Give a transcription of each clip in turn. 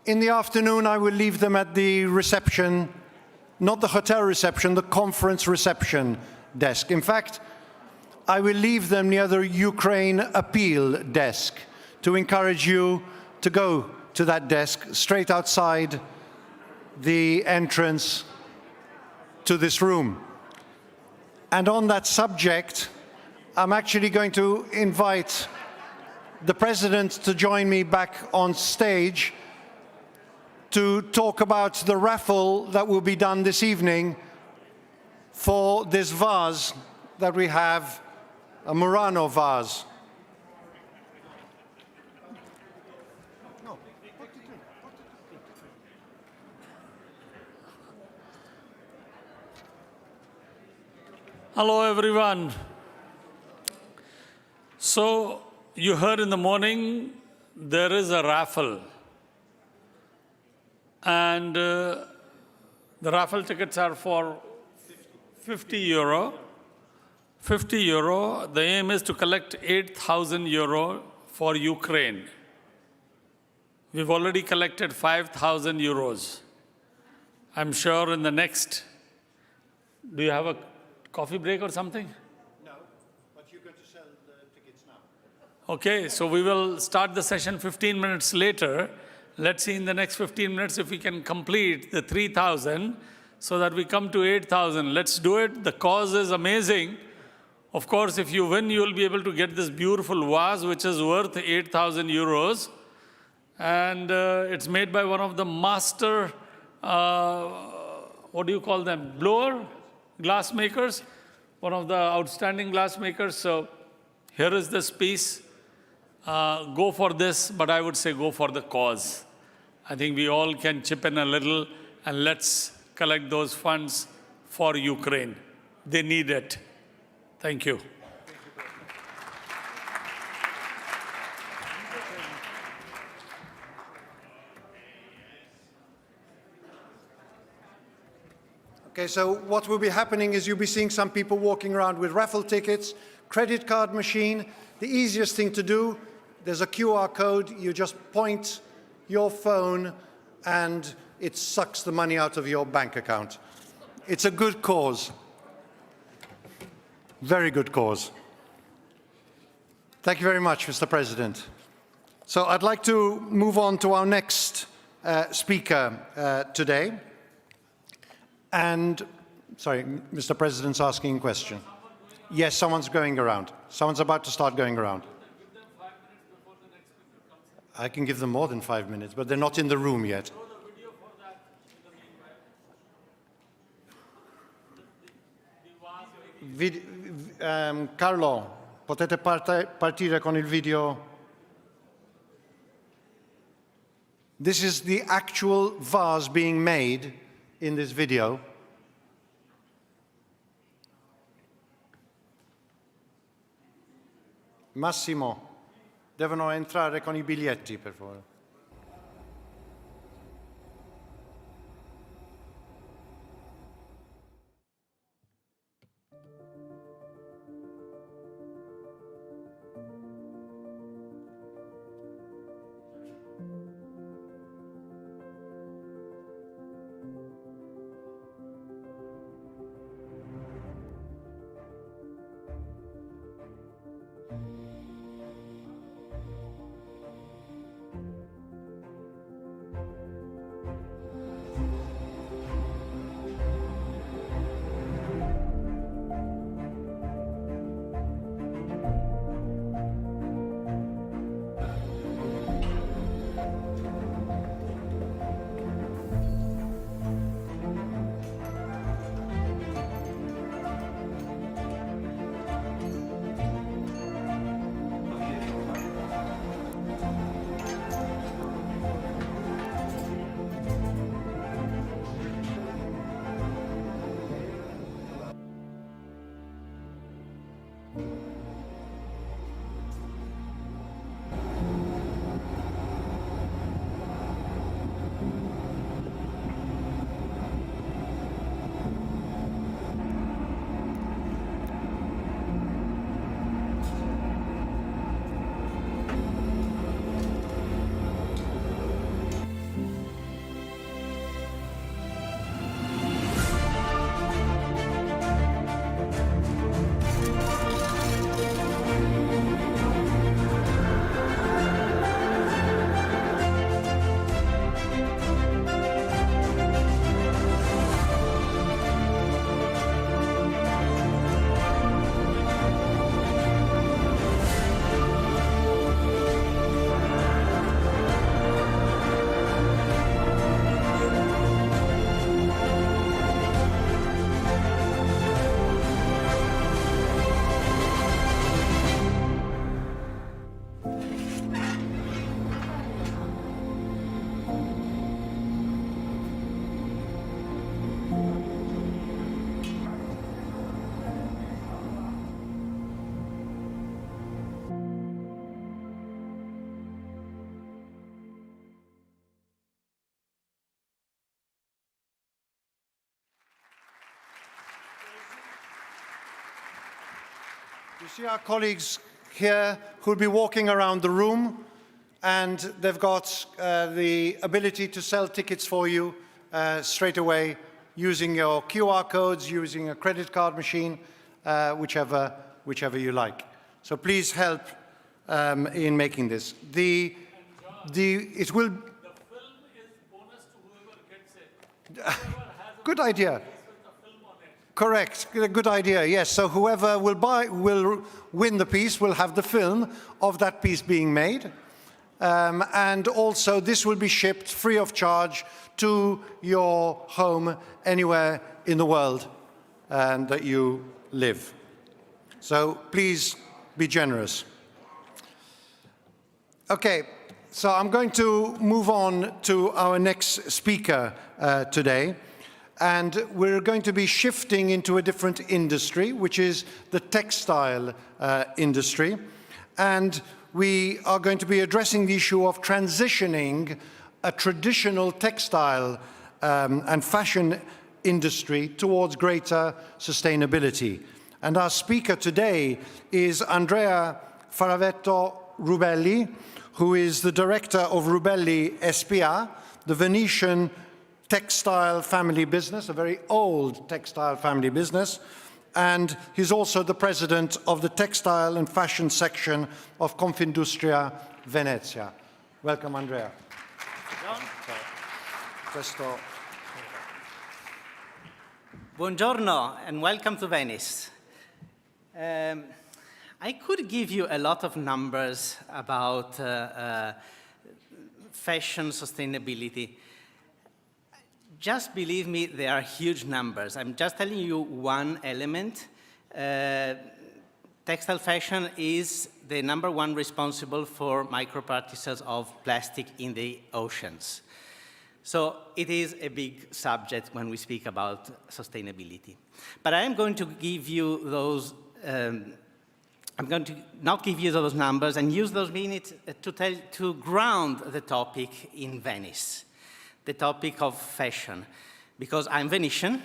In the afternoon, I will leave them at the reception, not the hotel reception, the conference reception desk. In fact, I will leave them near the Ukraine appeal desk to encourage you to go to that desk straight outside the entrance to this room. And on that subject, I'm actually going to invite the President to join me back on stage to talk about the raffle that will be done this evening for this vase that we have, a Murano vase. Hello, everyone. So, you heard in the morning, there is a raffle. And the raffle tickets are for 50 euro. 50 euro. The aim is to collect 8,000 euro for Ukraine. We've already collected 5,000 euros. I'm sure in the next, do you have a coffee break or something? No, but you're going to sell the tickets now. Okay, so we will start the session 15 minutes later. Let's see in the next 15 minutes if we can complete the 3,000 so that we come to 8,000. Let's do it. The cause is amazing. Of course, if you win, you will be able to get this beautiful vase, which is worth 8,000 euros. And it's made by one of the master, what do you call them, blower? Glass makers, one of the outstanding glass makers. So here is this piece. Go for this, but I would say go for the cause. I think we all can chip in a little, and let's collect those funds for Ukraine. They need it. Thank you. Okay, so what will be happening is you'll be seeing some people walking around with raffle tickets, credit card machine. The easiest thing to do, there's a QR code. You just point your phone and it sucks the money out of your bank account. It's a good cause. Very good cause. Thank you very much, Mr. President. So I'd like to move on to our next speaker today. And, sorry, Mr. President's asking a question. Yes, someone's going around. Someone's about to start going around. I can give them more than 5 minutes, but they're not in the room yet. Carlo, potete partire con il video? This is the actual vase being made in this video. Massimo, devono entrare con I biglietti, per favore. see our colleagues here who'll be walking around the room, and they've got the ability to sell tickets for you straight away using your QR codes, using a credit card machine, whichever you like. So please help in making this. It will. The film is bonus to whoever gets it. Good idea. With the film on it. Correct. Good idea. Yes. So whoever will win the piece will have the film of that piece being made, and also this will be shipped free of charge to your home anywhere in the world that you live. So please be generous. Okay. So I'm going to move on to our next speaker today. And we're going to be shifting into a different industry, which is the textile industry. And we are going to be addressing the issue of transitioning a traditional textile and fashion industry towards greater sustainability. And our speaker today is Andrea Favaretto Rubelli, who is the director of Rubelli SPA, the Venetian textile family business, a very old textile family business, and he's also the president of the textile and fashion section of Confindustria Venezia. Welcome, Andrea. John. Buongiorno and welcome to Venice. I could give you a lot of numbers about fashion sustainability. Just believe me, they are huge numbers. I'm just telling you one element. Textile fashion is the #1 responsible for microparticles of plastic in the oceans. So it is a big subject when we speak about sustainability. But I am going to give you those, I'm going to not give you those numbers and use those minutes to ground the topic in Venice. The topic of fashion, because I'm Venetian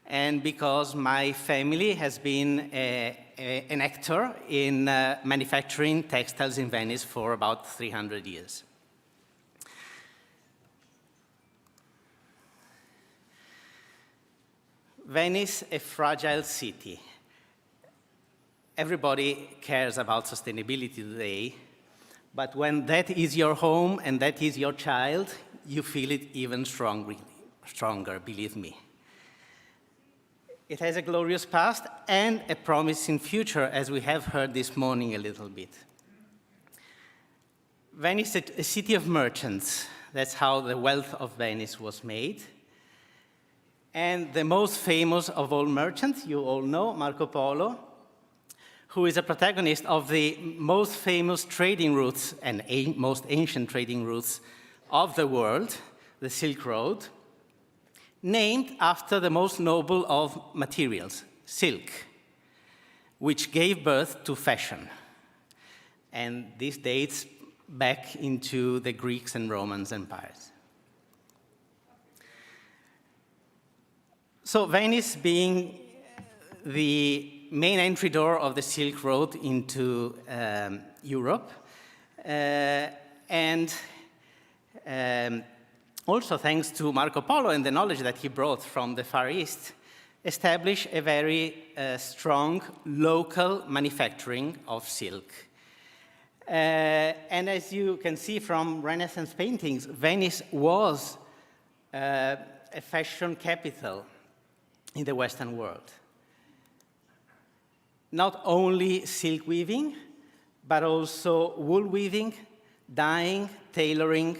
and because my family has been an actor in manufacturing textiles in Venice for about 300 years. Venice, a fragile city. Everybody cares about sustainability today, but when that is your home and that is your child, you feel it even stronger, believe me. It has a glorious past and a promising future, as we have heard this morning a little bit. Venice is a city of merchants. That's how the wealth of Venice was made. And the most famous of all merchants, you all know, Marco Polo, who is a protagonist of the most famous trading routes and most ancient trading routes of the world, the Silk Road, named after the most noble of materials, silk, which gave birth to fashion. And this dates back into the Greeks and Romans empires. So Venice being the main entry door of the Silk Road into Europe, and also thanks to Marco Polo and the knowledge that he brought from the Far East, established a very strong local manufacturing of silk. And as you can see from Renaissance paintings, Venice was a fashion capital in the Western world. Not only silk weaving, but also wool weaving, dyeing, tailoring,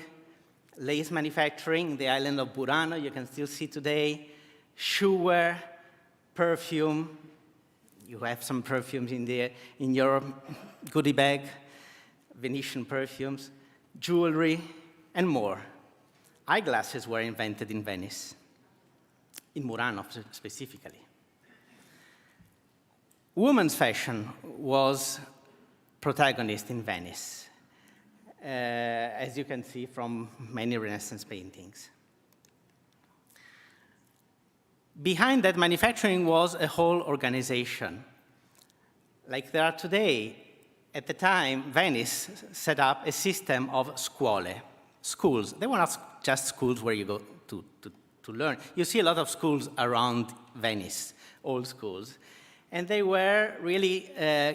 lace manufacturing, the island of Burano, you can still see today, shoe wear, perfume. You have some perfumes in your goodie bag, Venetian perfumes, jewelry, and more. Eyeglasses were invented in Venice, in Murano specifically. Women's fashion was protagonist in Venice, as you can see from many Renaissance paintings. Behind that manufacturing was a whole organization like there are today. At the time, Venice set up a system of scuole, schools. They were not just schools where you go to learn. You see a lot of schools around Venice, old schools. And they were really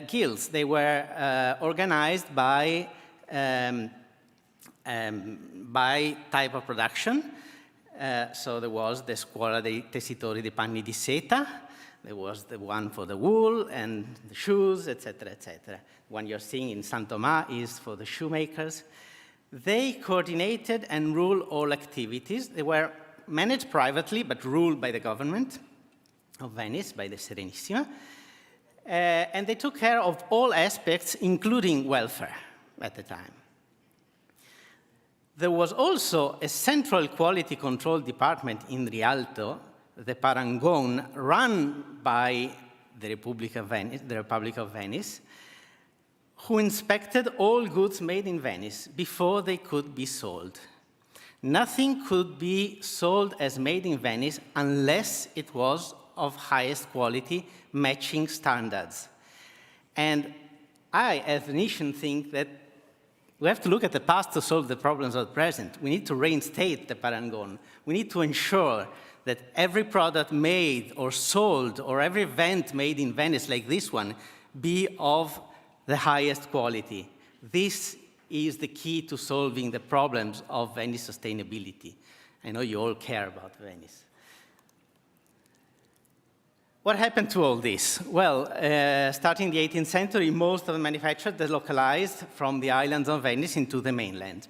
guilds. They were organized by type of production. So there was the Scuola dei Tessitori di Panni di Seta. There was the one for the wool and the shoes, etc., etc. One you're seeing in Thoma is for the shoemakers. They coordinated and ruled all activities. They were managed privately, but ruled by the government of Venice, by the Serenissima. And they took care of all aspects, including welfare at the time. There was also a central quality control department in Rialto, the Parangone, run by the Republic of Venice, who inspected all goods made in Venice before they could be sold. Nothing could be sold as made in Venice unless it was of highest quality, matching standards. And I, as a Venetian, think that we have to look at the past to solve the problems of the present. We need to reinstate the Parangone. We need to ensure that every product made or sold or every event made in Venice like this one be of the highest quality. This is the key to solving the problems of Venice sustainability. I know you all care about Venice. What happened to all this? Well, starting in the 18th century, most of the manufacturers delocalized from the islands of Venice into the mainland.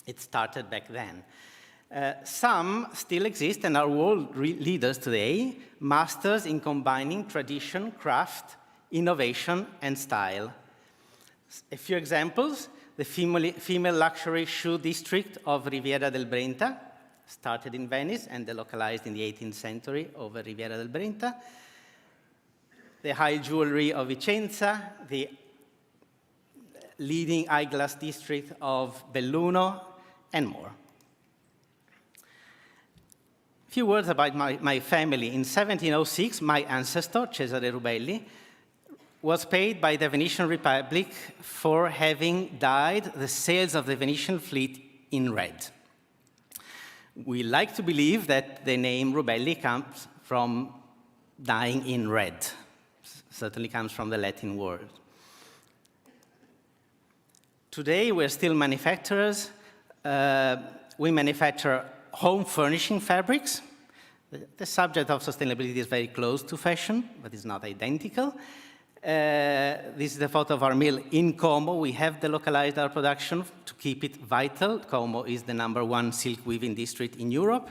It started back then. Some still exist and are world leaders today, masters in combining tradition, craft, innovation, and style. A few examples: the female luxury shoe district of Riviera del Brenta, started in Venice and delocalized in the 18th century over Riviera del Brenta. The high jewelry of Vicenza, the leading eyeglass district of Belluno, and more. A few words about my family. In 1706, my ancestor, Cesare Rubelli, was paid by the Venetian Republic for having dyed the sails of the Venetian fleet in red. We like to believe that the name Rubelli comes from dyeing in red. Certainly comes from the Latin word. Today, we're still manufacturers. We manufacture home furnishing fabrics. The subject of sustainability is very close to fashion, but it's not identical. This is the photo of our mill in Como. We have delocalized our production to keep it vital. Como is the #1 silk weaving district in Europe.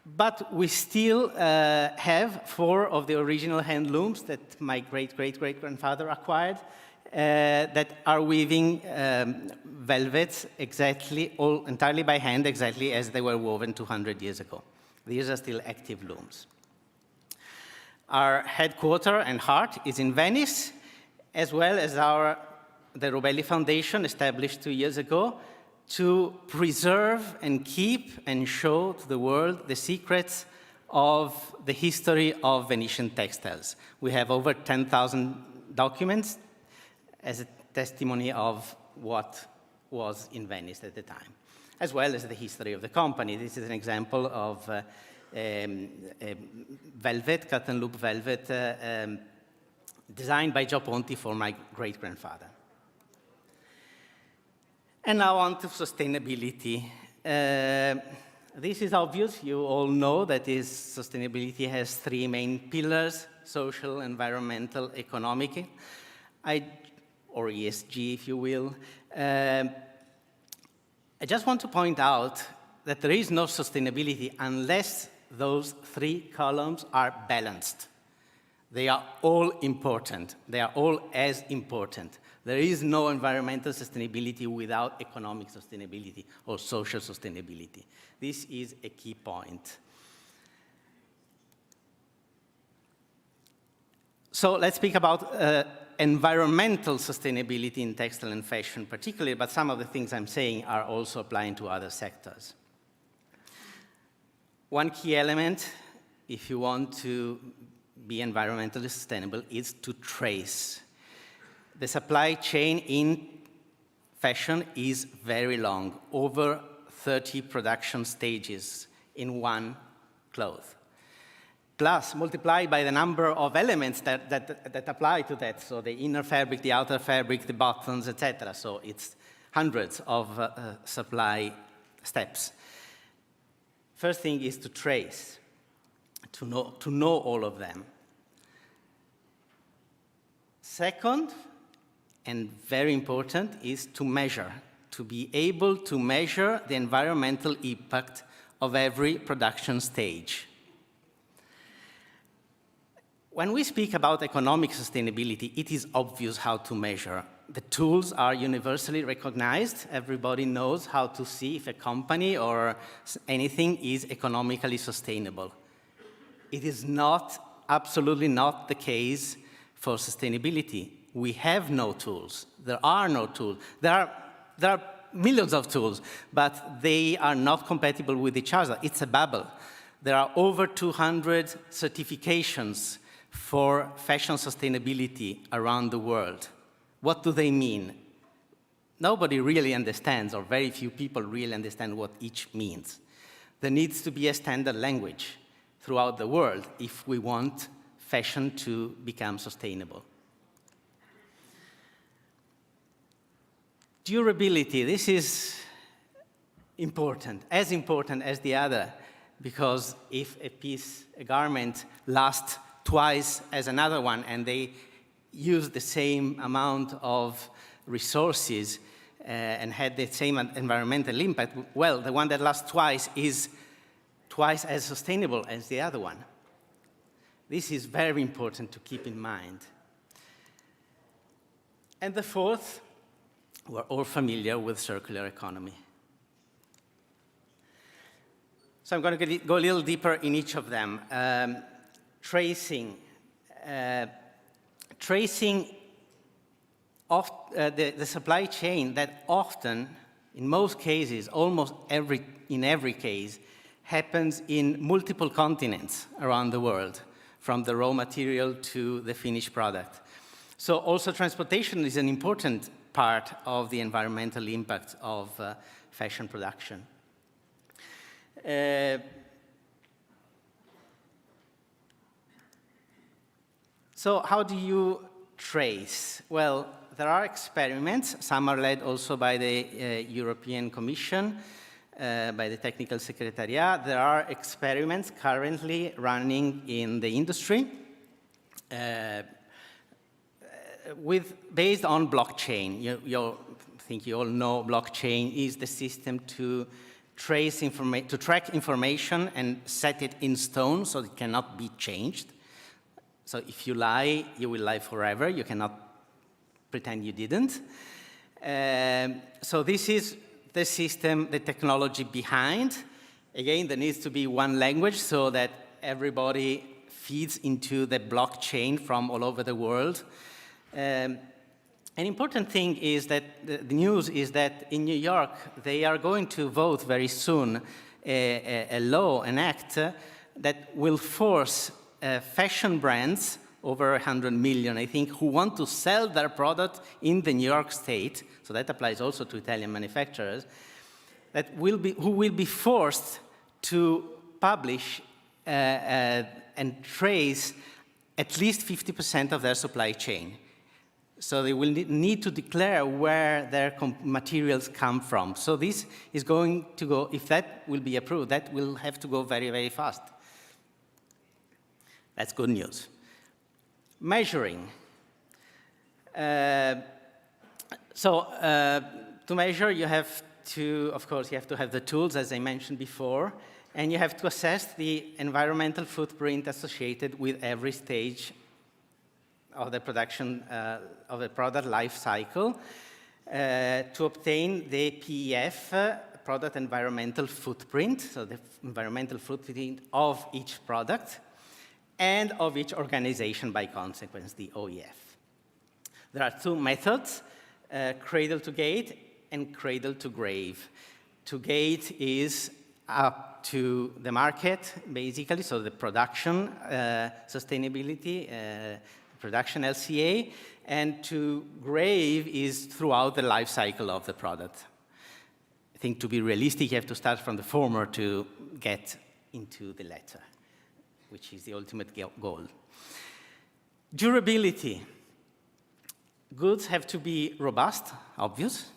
But we still have 4 of the original hand looms that my great-great-great-grandfather acquired that are weaving velvets exactly, all entirely by hand, exactly as they were woven 200 years ago. These are still active looms. Our headquarters and heart is in Venice, as well as the Rubelli Foundation, established 2 years ago, to preserve and keep and show to the world the secrets of the history of Venetian textiles. We have over 10,000 documents as a testimony of what was in Venice at the time, as well as the history of the company. This is an example of velvet, cut and loop velvet, designed by Joe Ponti for my great-grandfather. And now on to sustainability. This is obvious. You all know that sustainability has 3 main pillars: social, environmental, economic, or ESG, if you will. I just want to point out that there is no sustainability unless those 3 columns are balanced. They are all important. They are all as important. There is no environmental sustainability without economic sustainability or social sustainability. This is a key point. So let's speak about environmental sustainability in textile and fashion particularly, but some of the things I'm saying are also applying to other sectors. One key element, if you want to be environmentally sustainable is to trace. The supply chain in fashion is very long, over 30 production stages in one cloth. Plus, multiplied by the number of elements that apply to that, so the inner fabric, the outer fabric, the buttons, etc. So it's hundreds of supply steps. First thing is to trace, to know all of them. Second, and very important, is to measure, to be able to measure the environmental impact of every production stage. When we speak about economic sustainability, it is obvious how to measure. The tools are universally recognized. Everybody knows how to see if a company or anything is economically sustainable. It is not, absolutely not the case for sustainability. We have no tools. There are no tools. There are millions of tools, but they are not compatible with each other. It's a bubble. There are over 200 certifications for fashion sustainability around the world. What do they mean? Nobody really understands, or very few people really understand what each means. There needs to be a standard language throughout the world if we want fashion to become sustainable. Durability, this is important as the other, because if a garment lasts twice as another one and they use the same amount of resources and had the same environmental impact, well, the one that lasts twice is twice as sustainable as the other one. This is very important to keep in mind. And the fourth, we're all familiar with circular economy. So I'm going to go a little deeper in each of them. Tracing. Tracing of the supply chain that often, in most cases, almost in every case, happens in multiple continents around the world, from the raw material to the finished product. So also transportation is an important part of the environmental impact of fashion production. So how do you trace? Well, there are experiments. Some are led also by the European Commission, by the Technical Secretariat. There are experiments currently running in the industry based on blockchain. I think you all know blockchain is the system to track information and set it in stone so it cannot be changed. So if you lie, you will lie forever. You cannot pretend you didn't. So this is the system, the technology behind. Again, there needs to be one language so that everybody feeds into the blockchain from all over the world. An important thing is that the news is that in New York, they are going to vote very soon a law, an act that will force fashion brands, over 100 million, I think, who want to sell their product in the New York state, so that applies also to Italian manufacturers, who will be forced to publish and trace at least 50% of their supply chain. So they will need to declare where their materials come from. So this is going to go, if that will be approved, that will have to go very, very fast. That's good news. Measuring. To measure, you have to, of course, you have to have the tools, as I mentioned before, and you have to assess the environmental footprint associated with every stage of the production of the product life cycle to obtain the PEF, product environmental footprint, so the environmental footprint of each product, and of each organization by consequence, the OEF. There are two methods, cradle to gate and cradle to grave. To gate is up to the market, basically, so the production sustainability, production LCA, and to grave is throughout the life cycle of the product. I think to be realistic, you have to start from the former to get into the latter, which is the ultimate goal. Durability. Goods have to be robust, obvious,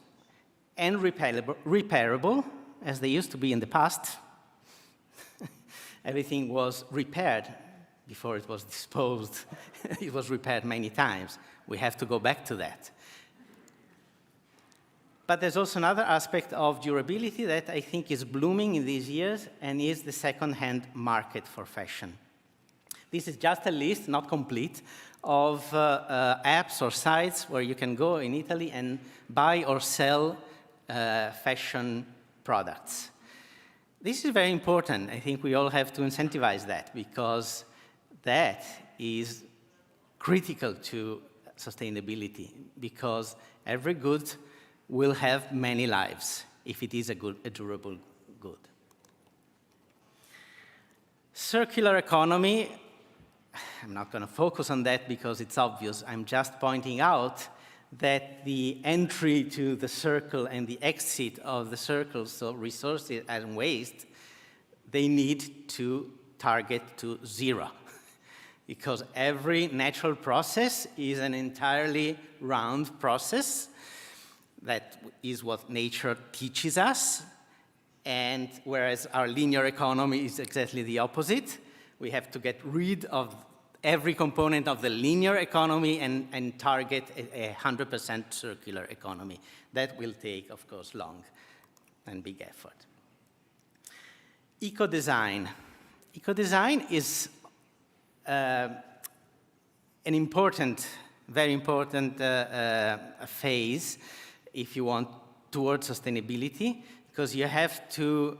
and repairable, as they used to be in the past. Everything was repaired before it was disposed. It was repaired many times. We have to go back to that. But there's also another aspect of durability that I think is blooming in these years, and is the second-hand market for fashion. This is just a list, not complete, of apps or sites where you can go in Italy and buy or sell fashion products. This is very important. I think we all have to incentivize that, because that is critical to sustainability, because every good will have many lives if it is a durable good. Circular economy, I'm not going to focus on that because it's obvious. I'm just pointing out that the entry to the circle and the exit of the circle, so resources and waste, they need to target to zero. Because every natural process is an entirely round process. That is what nature teaches us. And whereas our linear economy is exactly the opposite, we have to get rid of every component of the linear economy and target a 100% circular economy. That will take, of course, long and big effort. Eco-design. Eco-design is an important, very important phase if you want towards sustainability, because you have to,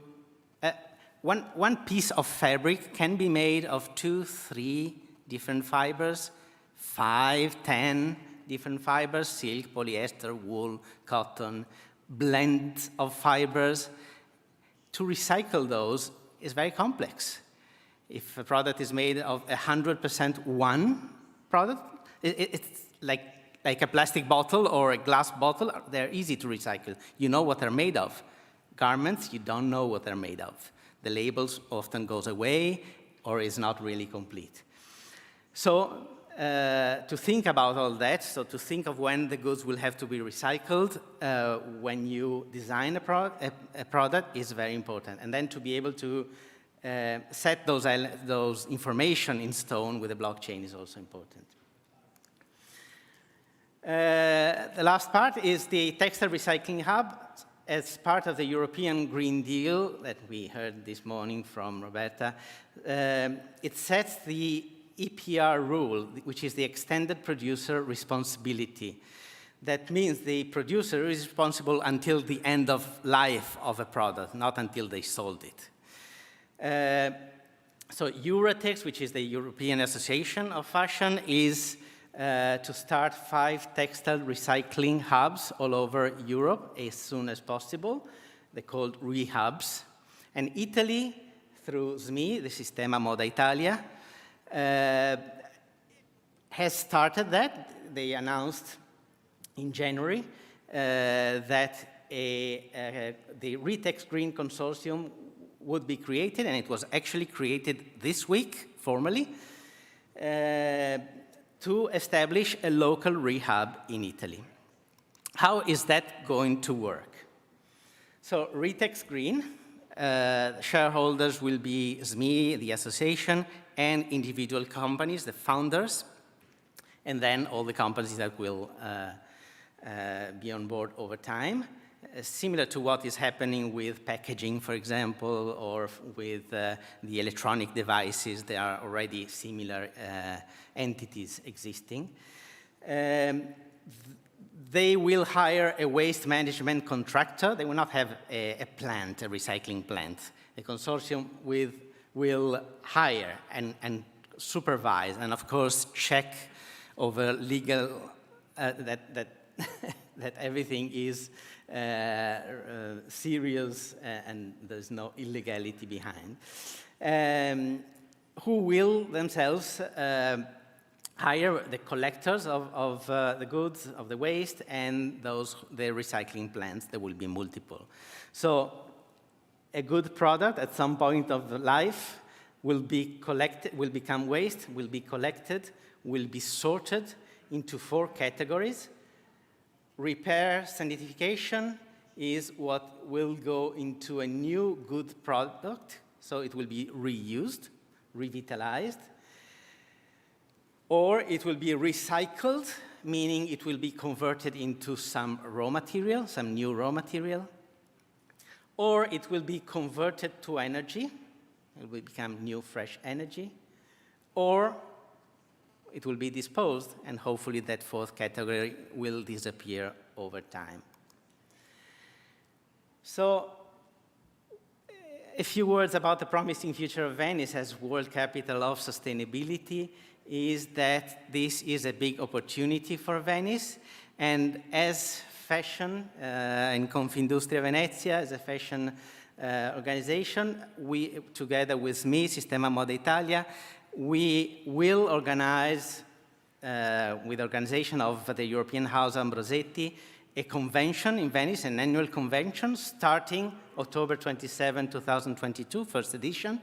one piece of fabric can be made of 2, 3 different fibers, 5, 10 different fibers, silk, polyester, wool, cotton, blend of fibers. To recycle those is very complex. If a product is made of 100% one product, it's like a plastic bottle or a glass bottle. They're easy to recycle. You know what they're made of. Garments, you don't know what they're made of. The labels often goes away or is not really complete. So to think about all that, so to think of when the goods will have to be recycled when you design a product is very important. And then to be able to set those information in stone with the blockchain is also important. The last part is the textile recycling hub. As part of the European Green Deal that we heard this morning from Roberta, it sets the EPR rule, which is the extended producer responsibility. That means the producer is responsible until the end of life of a product, not until they sold it. So Euratex, which is the European Association of Fashion, is to start 5 textile recycling hubs all over Europe as soon as possible. They're called rehubs. And Italy, through SMI, the Sistema Moda Italia, has started that. They announced in January that the Retex Green Consortium would be created, and it was actually created this week, formally, to establish a local rehab in Italy. How is that going to work? So Retex Green, shareholders will be SMI, the association, and individual companies, the founders, and then all the companies that will be on board over time. Similar to what is happening with packaging, for example, or with the electronic devices, there are already similar entities existing. They will hire a waste management contractor. They will not have a plant, a recycling plant. The consortium will hire and supervise and, of course, check over legal, that everything is serious and there's no illegality behind, who will themselves hire the collectors of the goods, of the waste, and the recycling plants. There will be multiple. So a good product at some point of life will be collected, will become waste, will be collected, will be sorted into 4 categories. Repair, sanitification is what will go into a new good product, so it will be reused, revitalized, or it will be recycled, meaning it will be converted into some raw material, some new raw material, or it will be converted to energy, it will become new fresh energy, or it will be disposed, and hopefully that 4th category will disappear over time. So, a few words about the promising future of Venice as world capital of sustainability is that this is a big opportunity for Venice, and as fashion in Confindustria Venezia, as a fashion organization, we, together with me, Sistema Moda Italia, we will organize, with the organization of the European House Ambrosetti, a convention in Venice, an annual convention, starting October 27, 2022, first edition,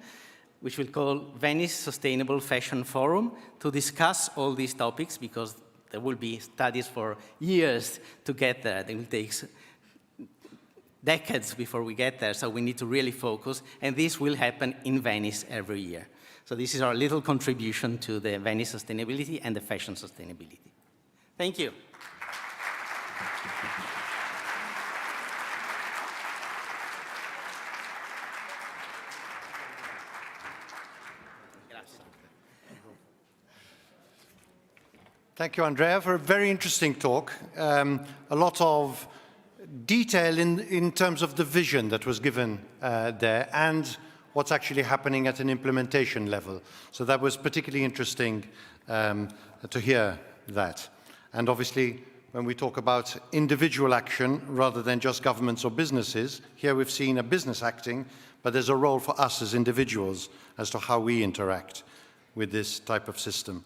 which we'll call Venice Sustainable Fashion Forum, to discuss all these topics, because there will be studies for years to get there. It will take decades before we get there, so we need to really focus, and this will happen in Venice every year. So this is our little contribution to the Venice sustainability and the fashion sustainability. Thank you. Thank you, Andrea, for a very interesting talk. A lot of detail in terms of the vision that was given there and what's actually happening at an implementation level. So that was particularly interesting to hear that. And obviously, when we talk about individual action rather than just governments or businesses, here we've seen a business acting, but there's a role for us as individuals as to how we interact with this type of system.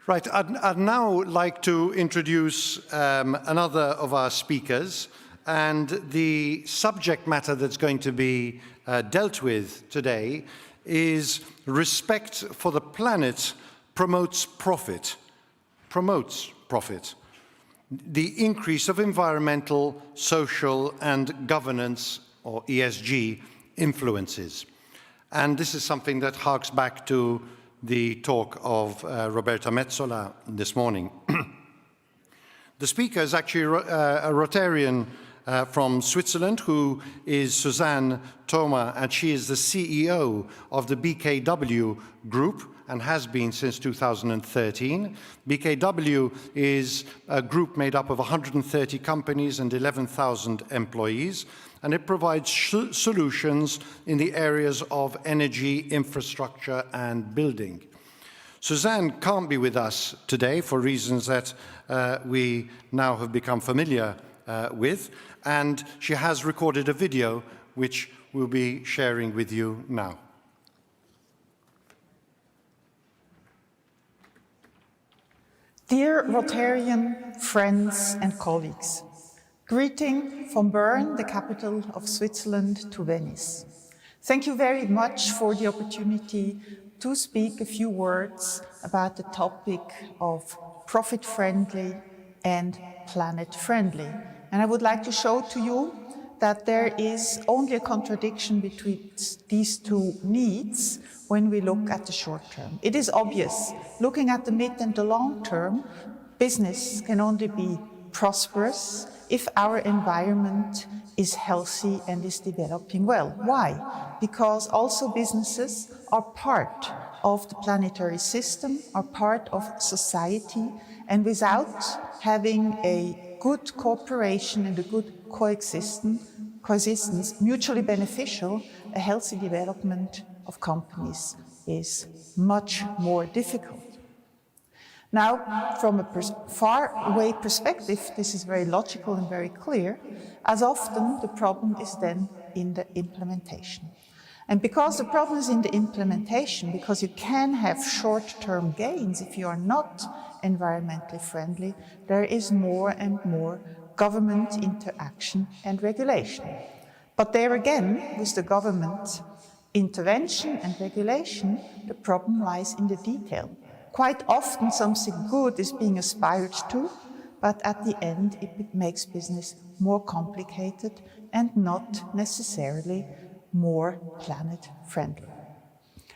Right, I'd now like to introduce another of our speakers, and the subject matter that's going to be dealt with today is respect for the planet promotes profit. Promotes profit. The increase of environmental, social, and governance, or ESG, influences. And this is something that harks back to the talk of Roberta Metsola this morning. The speaker is actually a Rotarian from Switzerland, who is Suzanne Thoma, and she is the CEO of the BKW Group and has been since 2013. BKW is a group made up of 130 companies and 11,000 employees, and it provides solutions in the areas of energy, infrastructure, and building. Suzanne can't be with us today for reasons that we now have become familiar with, and she has recorded a video which we'll be sharing with you now. Dear Rotarian friends and colleagues, greeting from Bern, the capital of Switzerland, to Venice. Thank you very much for the opportunity to speak a few words about the topic of profit-friendly and planet-friendly. And I would like to show to you that there is only a contradiction between these two needs when we look at the short term. It is obvious, looking at the mid and the long term, business can only be prosperous if our environment is healthy and is developing well. Why? Because also businesses are part of the planetary system, are part of society, and without having a good cooperation and a good coexistence, mutually beneficial, a healthy development of companies is much more difficult. Now, from a far-away perspective, this is very logical and very clear. As often, the problem is then in the implementation. And because the problem is in the implementation, because you can have short-term gains if you are not environmentally friendly, there is more and more government interaction and regulation. But there again, with the government intervention and regulation, the problem lies in the detail. Quite often something good is being aspired to, but at the end it makes business more complicated and not necessarily more planet-friendly.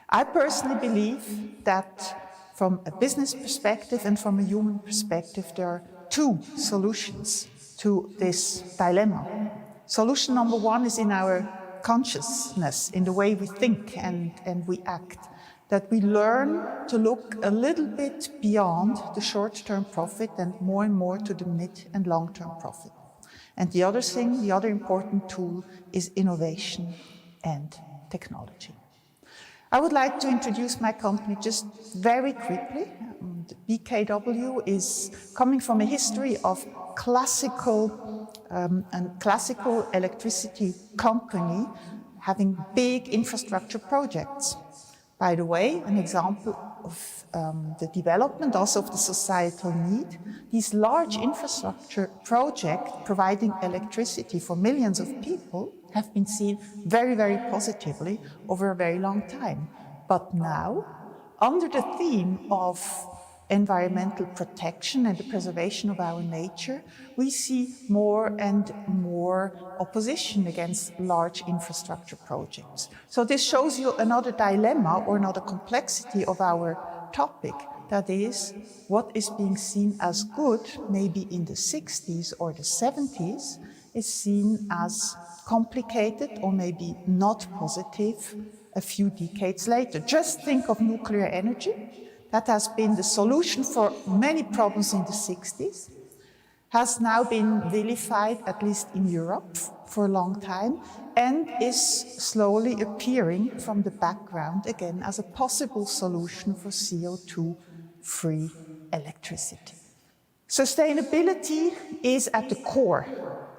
I personally believe that from a business perspective and from a human perspective, there are two solutions to this dilemma. Solution number one is in our consciousness, in the way we think and we act, that we learn to look a little bit beyond the short-term profit and more to the mid- and long-term profit. And the other thing, the other important tool is innovation and technology. I would like to introduce my company just very quickly. The BKW is coming from a history of classical electricity company having big infrastructure projects. By the way, an example of the development, also of the societal need, these large infrastructure projects providing electricity for millions of people have been seen very, very positively over a very long time. But now, under the theme of environmental protection and the preservation of our nature, we see more and more opposition against large infrastructure projects. So this shows you another dilemma or another complexity of our topic. That is, what is being seen as good, maybe in the 60s or the 70s, is seen as complicated or maybe not positive a few decades later. Just think of nuclear energy. That has been the solution for many problems in the 60s, has now been vilified, at least in Europe, for a long time, and is slowly appearing from the background again as a possible solution for CO2-free electricity. Sustainability is at the core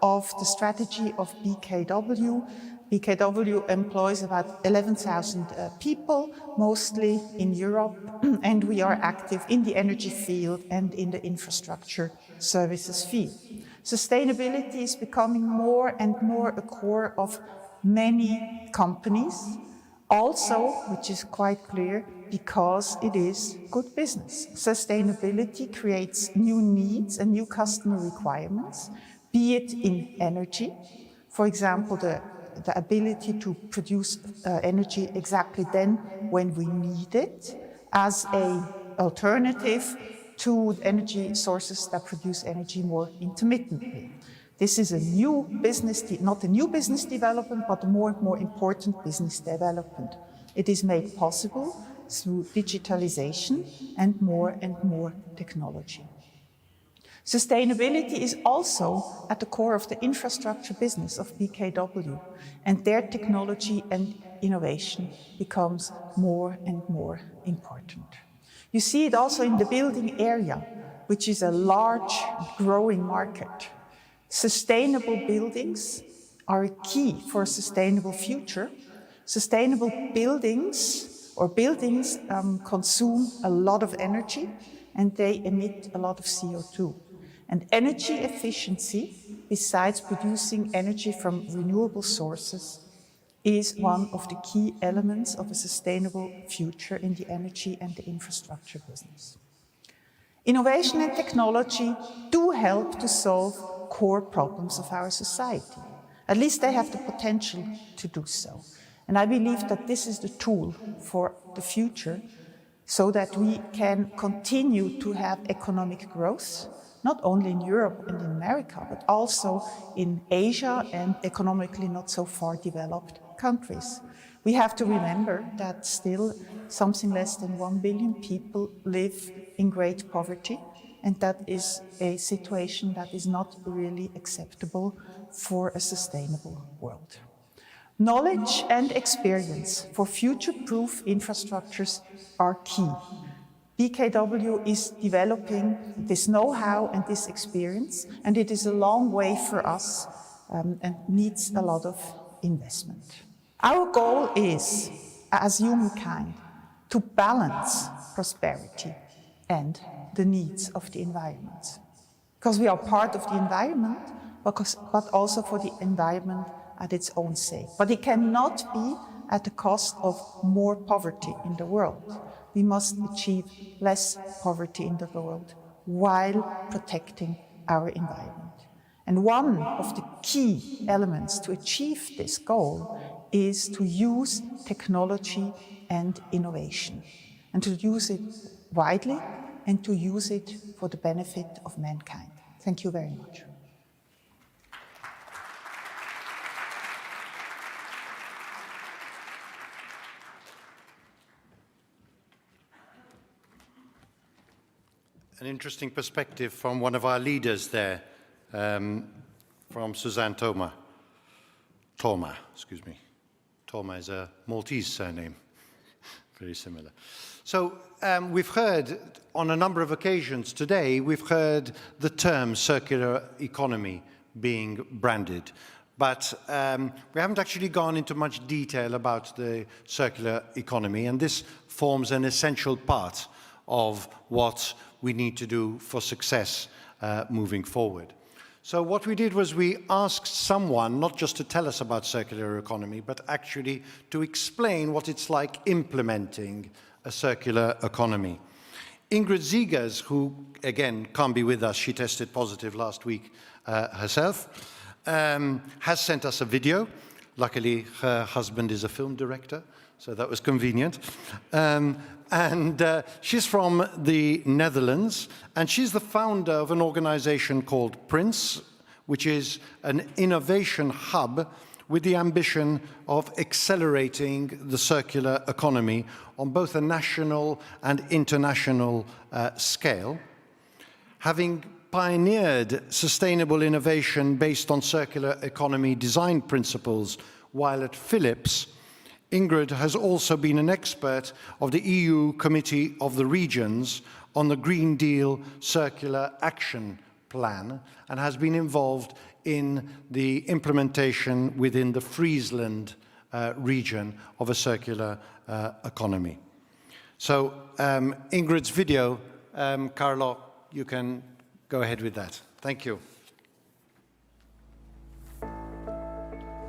of the strategy of BKW. BKW employs about 11,000 people, mostly in Europe, and we are active in the energy field and in the infrastructure services field. Sustainability is becoming more and more a core of many companies, also, which is quite clear, because it is good business. Sustainability creates new needs and new customer requirements, be it in energy, for example, the ability to produce energy exactly then when we need it, as an alternative to energy sources that produce energy more intermittently. This is a new business, not a new business development, but a more and more important business development. It is made possible through digitalization and more technology. Sustainability is also at the core of the infrastructure business of BKW, and their technology and innovation becomes more and more important. You see it also in the building area, which is a large growing market. Sustainable buildings are a key for a sustainable future. Sustainable buildings consume a lot of energy and they emit a lot of CO2. And energy efficiency, besides producing energy from renewable sources, is one of the key elements of a sustainable future in the energy and the infrastructure business. Innovation and technology do help to solve core problems of our society. At least they have the potential to do so. And I believe that this is the tool for the future so that we can continue to have economic growth, not only in Europe and in America, but also in Asia and economically not so far developed countries. We have to remember that still something less than 1 billion people live in great poverty, and that is a situation that is not really acceptable for a sustainable world. Knowledge and experience for future-proof infrastructures are key. BKW is developing this know-how and this experience, and it is a long way for us and needs a lot of investment. Our goal is, as humankind, to balance prosperity and the needs of the environment. Because we are part of the environment, but also for the environment at its own sake. But it cannot be at the cost of more poverty in the world. We must achieve less poverty in the world while protecting our environment. And one of the key elements to achieve this goal is to use technology and innovation, and to use it widely and to use it for the benefit of mankind. Thank you very much. An interesting perspective from one of our leaders there, from Suzanne Thoma. Thoma, excuse me. Thoma is a Maltese surname, very similar. So we've heard on a number of occasions today, we've heard the term circular economy being branded. But we haven't actually gone into much detail about the circular economy, and this forms an essential part of what we need to do for success moving forward. So what we did was we asked someone not just to tell us about circular economy, but actually to explain what it's like implementing a circular economy. Ingrid Zeegers, who again can't be with us, she tested positive last week herself, has sent us a video. Luckily, her husband is a film director, so that was convenient. She's from the Netherlands, and she's the founder of an organization called Prince, which is an innovation hub with the ambition of accelerating the circular economy on both a national and international scale. Having pioneered sustainable innovation based on circular economy design principles while at Philips, Ingrid has also been an expert of the EU Committee of the Regions on the Green Deal Circular Action Plan and has been involved in the implementation within the Friesland region of a circular economy. So Ingrid's video, Carlo, you can go ahead with that. Thank you.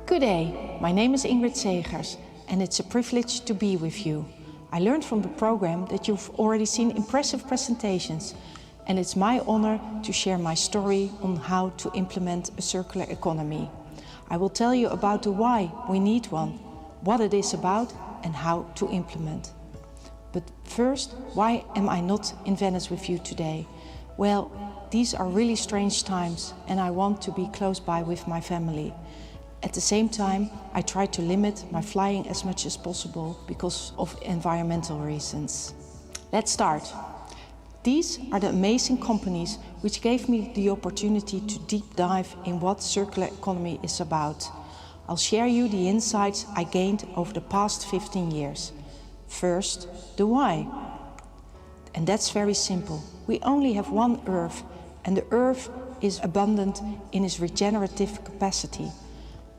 Good day, my name is Ingrid Zeegers, and it's a privilege to be with you. I learned from the program that you've already seen impressive presentations, and it's my honor to share my story on how to implement a circular economy. I will tell you about the why we need one, what it is about, and how to implement. But first, why am I not in Venice with you today? Well, these are really strange times, and I want to be close by with my family. At the same time, I try to limit my flying as much as possible because of environmental reasons. Let's start. These are the amazing companies which gave me the opportunity to deep dive in what circular economy is about. I'll share you the insights I gained over the past 15 years. First, the why. And that's very simple. We only have one Earth, and the Earth is abundant in its regenerative capacity.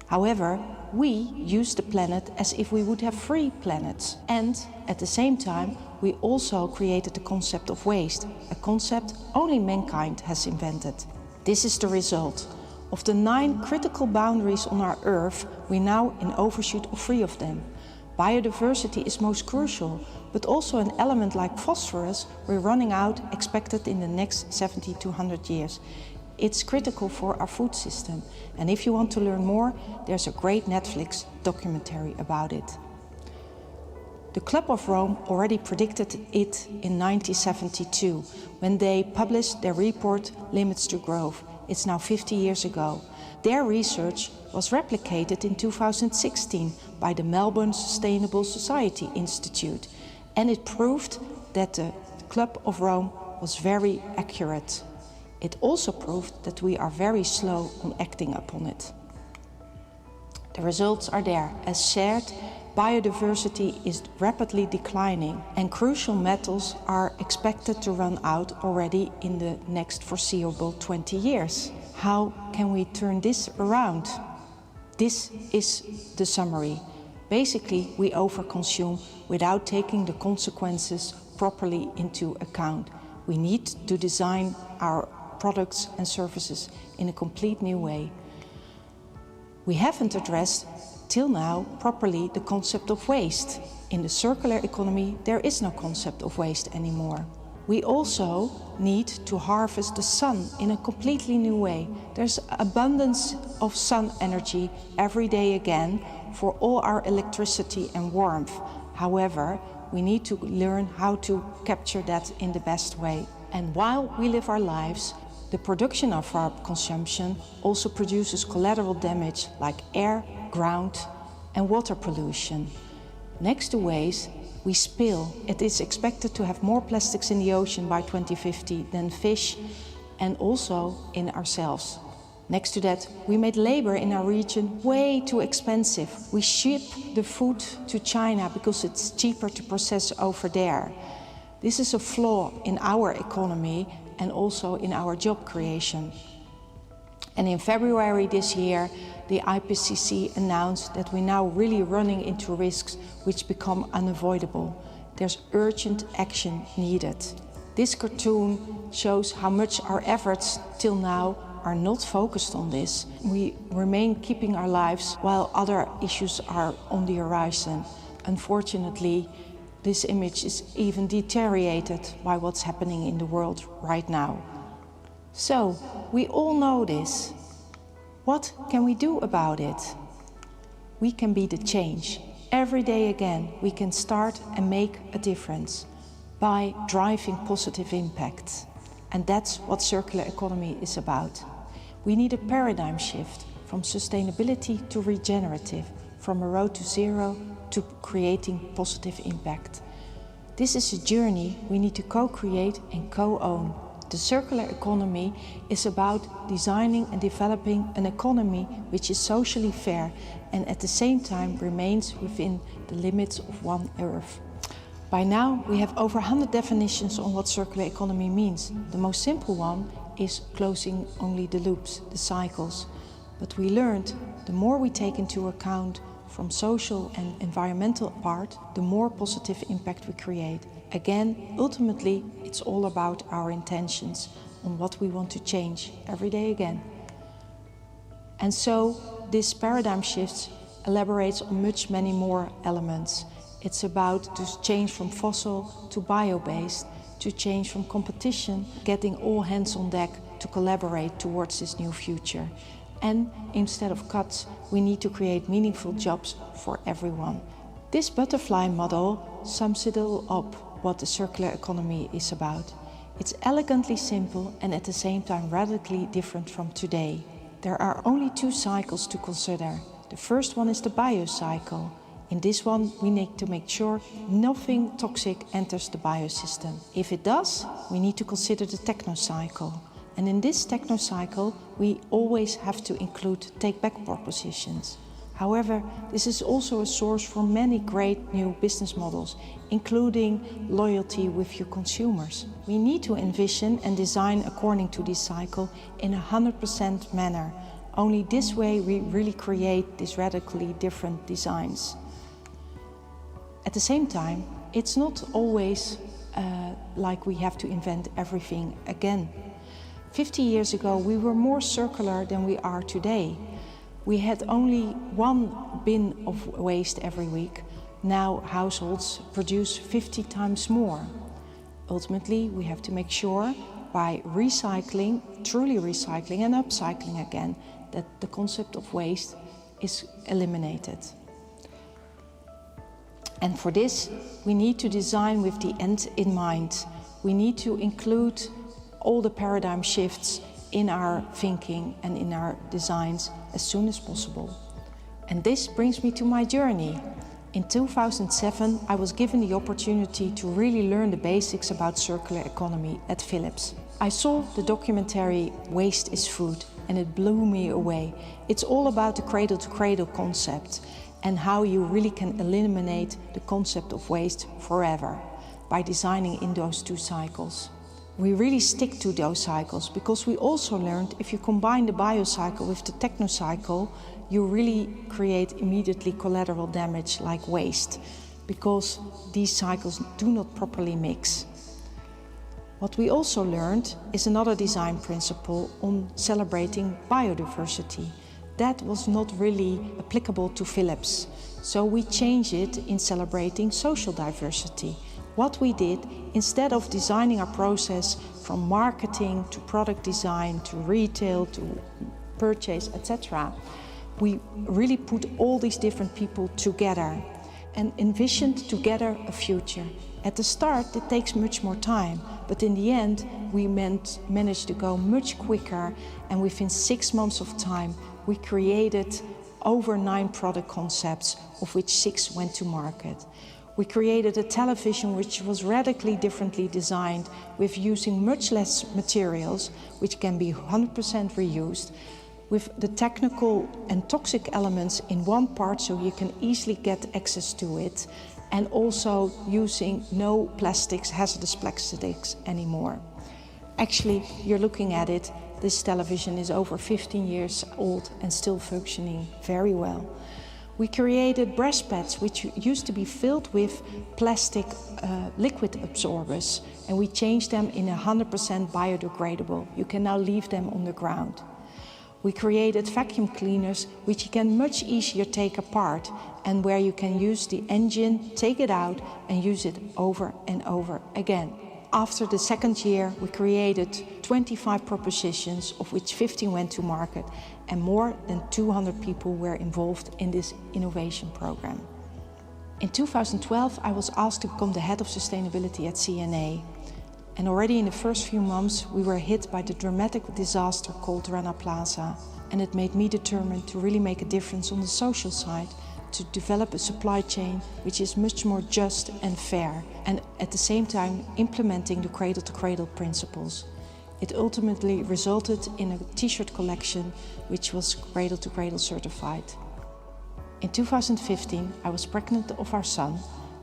However, we use the planet as if we would have 3 planets. And at the same time, we also created the concept of waste, a concept only mankind has invented. This is the result. Of the 9 critical boundaries on our Earth, we now in overshoot of 3 of them. Biodiversity is most crucial, but also an element like phosphorus we're running out expected in the next 70 to 100 years. It's critical for our food system, and if you want to learn more, there's a great Netflix documentary about it. The Club of Rome already predicted it in 1972, when they published their report Limits to Growth. It's now 50 years ago. Their research was replicated in 2016 by the Melbourne Sustainable Society Institute, and it proved that the Club of Rome was very accurate. It also proved that we are very slow on acting upon it. The results are there, as shared biodiversity is rapidly declining and crucial metals are expected to run out already in the next foreseeable 20 years. How can we turn this around? This is the summary. Basically, we overconsume without taking the consequences properly into account. We need to design our products and services in a complete new way. We haven't addressed, till now, properly the concept of waste. In the circular economy, there is no concept of waste anymore. We also need to harvest the sun in a completely new way. There's abundance of sun energy every day again for all our electricity and warmth. However, we need to learn how to capture that in the best way. And while we live our lives, the production of our consumption also produces collateral damage like air, ground and water pollution. Next to waste, we spill. It is expected to have more plastics in the ocean by 2050 than fish and also in ourselves. Next to that, we made labor in our region way too expensive. We ship the food to China because it's cheaper to process over there. This is a flaw in our economy and also in our job creation. And in February this year, the IPCC announced that we're now really running into risks which become unavoidable. There's urgent action needed. This cartoon shows how much our efforts till now are not focused on this. We remain keeping our lives while other issues are on the horizon. Unfortunately, this image is even deteriorated by what's happening in the world right now. So, we all know this. What can we do about it? We can be the change. Every day again, we can start and make a difference by driving positive impact. And that's what circular economy is about. We need a paradigm shift from sustainability to regenerative, from a road to zero to creating positive impact. This is a journey we need to co-create and co-own. The circular economy is about designing and developing an economy which is socially fair and at the same time remains within the limits of one Earth. By now we have over 100 definitions on what circular economy means. The most simple one is closing only the loops, the cycles. But we learned the more we take into account from social and environmental part, the more positive impact we create. Again, ultimately, it's all about our intentions on what we want to change every day again. And so, this paradigm shift elaborates on many more elements. It's about to change from fossil to bio-based, to change from competition, getting all hands on deck to collaborate towards this new future. And instead of cuts, we need to create meaningful jobs for everyone. This butterfly model sums it all up, what the circular economy is about. It's elegantly simple and at the same time radically different from today. There are only two cycles to consider. The first one is the biocycle. In this one, we need to make sure nothing toxic enters the biosystem. If it does, we need to consider the technocycle. And in this technocycle, we always have to include take-back propositions. However, this is also a source for many great new business models, including loyalty with your consumers. We need to envision and design according to this cycle in a 100% manner. Only this way we really create these radically different designs. At the same time, it's not always like we have to invent everything again. 50 years ago, we were more circular than we are today. We had only one bin of waste every week. Now households produce 50 times more. Ultimately, we have to make sure by recycling, truly recycling and upcycling again, that the concept of waste is eliminated. And for this, we need to design with the end in mind. We need to include all the paradigm shifts in our thinking and in our designs as soon as possible. And this brings me to my journey. In 2007, I was given the opportunity to really learn the basics about circular economy at Philips. I saw the documentary Waste is Food, and it blew me away. It's all about the cradle-to-cradle concept and how you really can eliminate the concept of waste forever by designing in those 2 cycles. We really stick to those cycles because we also learned if you combine the biocycle with the technocycle, you really create immediately collateral damage like waste, because these cycles do not properly mix. What we also learned is another design principle on celebrating biodiversity. That was not really applicable to Philips, so we changed it in celebrating social diversity. What we did, instead of designing our process from marketing to product design to retail to purchase, etc., we really put all these different people together and envisioned together a future. At the start, it takes much more time, but in the end, we managed to go much quicker, and within 6 months of time, we created over 9 product concepts, of which 6 went to market. We created a television which was radically differently designed, with using much less materials, which can be 100% reused, with the technical and toxic elements in one part so you can easily get access to it, and also using no plastics, hazardous plastics anymore. Actually, you're looking at it, this television is over 15 years old and still functioning very well. We created breast pads, which used to be filled with plastic liquid absorbers, and we changed them in 100% biodegradable. You can now leave them on the ground. We created vacuum cleaners, which you can much easier take apart, and where you can use the engine, take it out, and use it over and over again. After the 2nd year, we created 25 propositions, of which 15 went to market, and more than 200 people were involved in this innovation program. In 2012, I was asked to become the head of sustainability at CNA. And already in the first few months, we were hit by the dramatic disaster called Rana Plaza. And it made me determined to really make a difference on the social side, to develop a supply chain which is much more just and fair, and at the same time implementing the cradle-to-cradle principles. It ultimately resulted in a t-shirt collection which was cradle-to-cradle certified. In 2015, I was pregnant of our son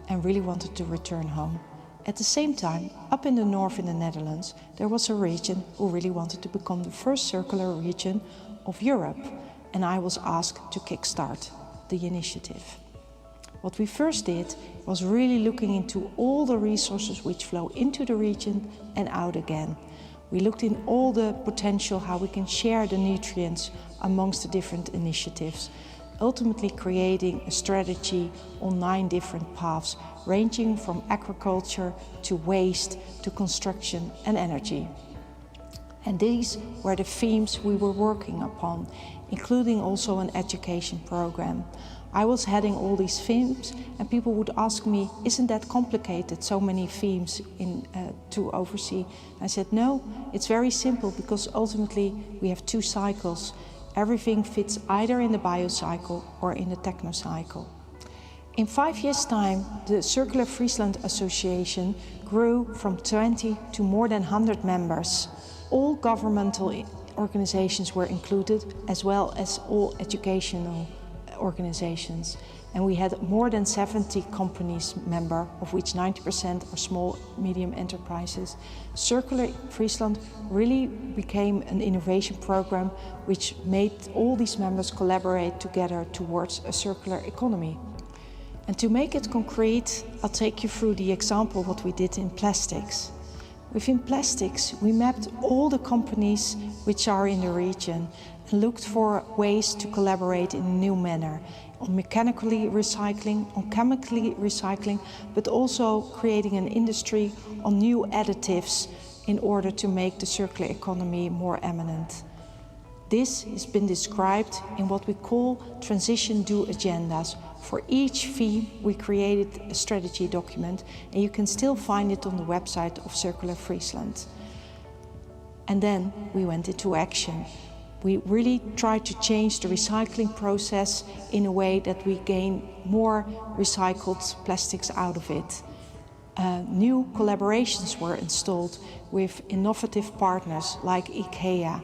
and really wanted to return home. At the same time, up in the north in the Netherlands, there was a region who really wanted to become the first circular region of Europe, and I was asked to kickstart the initiative. What we first did was really looking into all the resources which flow into the region and out again. We looked in all the potential, how we can share the nutrients amongst the different initiatives, ultimately creating a strategy on 9 different paths, ranging from agriculture to waste to construction and energy. And these were the themes we were working upon, including also an education program. I was heading all these themes, and people would ask me, isn't that complicated, so many themes to oversee? I said, no, it's very simple, because ultimately we have 2 cycles. Everything fits either in the biocycle or in the technocycle. In 5 years' time, the Circular Friesland Association grew from 20 to more than 100 members. All governmental organizations were included, as well as all educational organizations. And we had more than 70 companies member, of which 90% are small, medium enterprises. Circular Friesland really became an innovation program which made all these members collaborate together towards a circular economy. And to make it concrete, I'll take you through the example of what we did in plastics. Within plastics, we mapped all the companies which are in the region and looked for ways to collaborate in a new manner, on mechanically recycling, on chemically recycling, but also creating an industry on new additives in order to make the circular economy more eminent. This has been described in what we call transition due agendas. For each theme, we created a strategy document, and you can still find it on the website of Circular Friesland. And then we went into action. We really tried to change the recycling process in a way that we gain more recycled plastics out of it. New collaborations were installed with innovative partners like IKEA.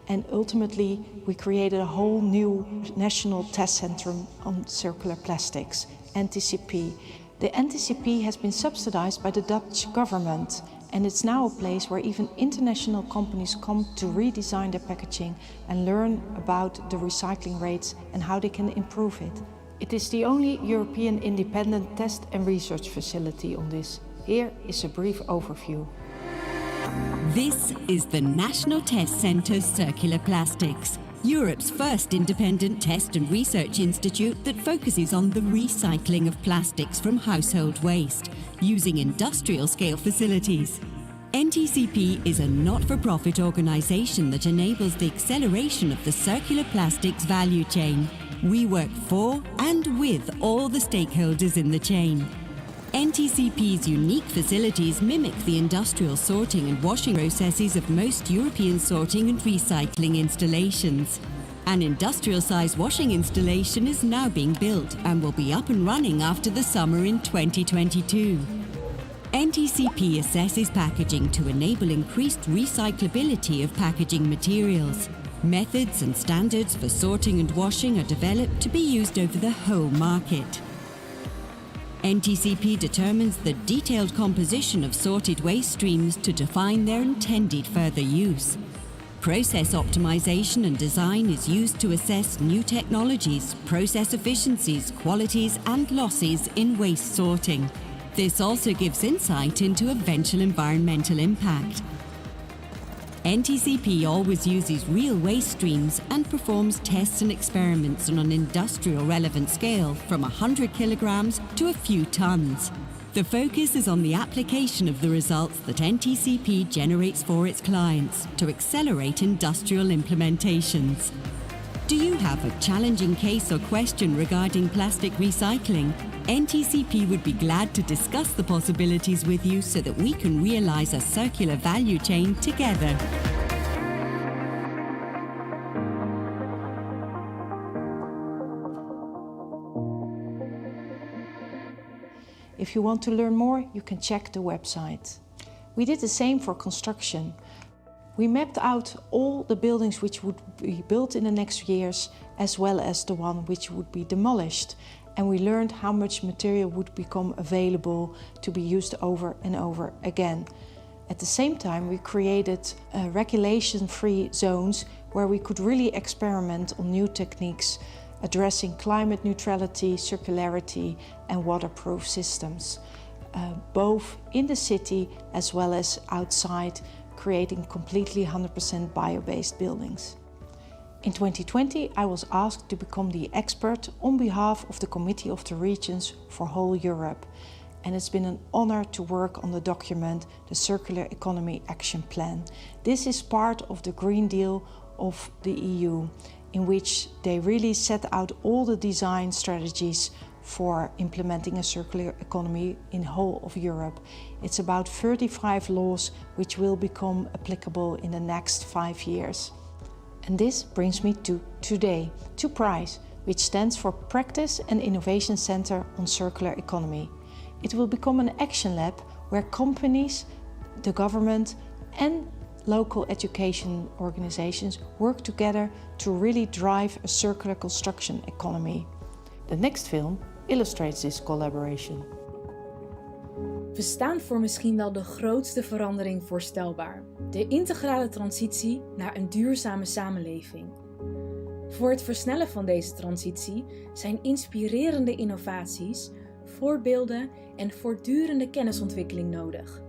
And ultimately, we created a whole new national test center on circular plastics, NTCP. The NTCP has been subsidized by the Dutch government, and it's now a place where even international companies come to redesign their packaging and learn about the recycling rates and how they can improve it. It is the only European independent test and research facility on this. Here is a brief overview. This is the National Test Centre Circular Plastics, Europe's first independent test and research institute that focuses on the recycling of plastics from household waste, using industrial-scale facilities. NTCP is a not-for-profit organisation that enables the acceleration of the circular plastics value chain. We work for and with all the stakeholders in the chain. NTCP's unique facilities mimic the industrial sorting and washing processes of most European sorting and recycling installations. An industrial-sized washing installation is now being built and will be up and running after the summer in 2022. NTCP assesses packaging to enable increased recyclability of packaging materials. Methods and standards for sorting and washing are developed to be used over the whole market. NTCP determines the detailed composition of sorted waste streams to define their intended further use. Process optimization and design is used to assess new technologies, process efficiencies, qualities and losses in waste sorting. This also gives insight into eventual environmental impact. NTCP always uses real waste streams and performs tests and experiments on an industrial relevant scale from 100 kilograms to a few tons. The focus is on the application of the results that NTCP generates for its clients to accelerate industrial implementations. Do you have a challenging case or question regarding plastic recycling? NTCP would be glad to discuss the possibilities with you so that we can realize a circular value chain together. If you want to learn more, you can check the website. We did the same for construction. We mapped out all the buildings which would be built in the next years, as well as the one which would be demolished. And we learned how much material would become available to be used over and over again. At the same time, we created regulation-free zones where we could really experiment on new techniques addressing climate neutrality, circularity and waterproof systems, both in the city as well as outside, creating completely 100% bio-based buildings. In 2020, I was asked to become the expert on behalf of the Committee of the Regions for whole Europe. And it's been an honor to work on the document, the Circular Economy Action Plan. This is part of the Green Deal of the EU, in which they really set out all the design strategies for implementing a circular economy in the whole of Europe. It's about 35 laws which will become applicable in the next 5 years. And this brings me to today, to PRICE, which stands for Practice and Innovation Center on Circular Economy. It will become an action lab where companies, the government and local education organizations work together to really drive a circular construction economy. The next film illustrates this collaboration. We staan voor misschien wel de grootste verandering voorstelbaar: de integrale transitie naar een duurzame samenleving. Voor het versnellen van deze transitie zijn inspirerende innovaties, voorbeelden en voortdurende kennisontwikkeling nodig.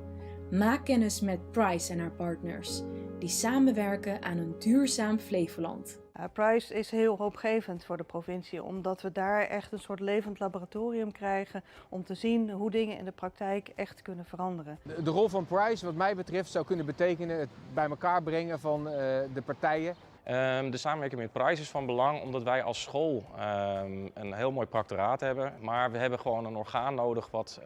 Maak kennis met PRICE en haar partners, die samenwerken aan een duurzaam Flevoland. PRICE is heel hoopgevend voor de provincie, omdat we daar echt een soort levend laboratorium krijgen om te zien hoe dingen in de praktijk echt kunnen veranderen. De rol van PRICE, wat mij betreft, zou kunnen betekenen het bij elkaar brengen van de partijen. De samenwerking met PRICE is van belang omdat wij als school een heel mooi practoraat hebben. Maar we hebben gewoon een orgaan nodig wat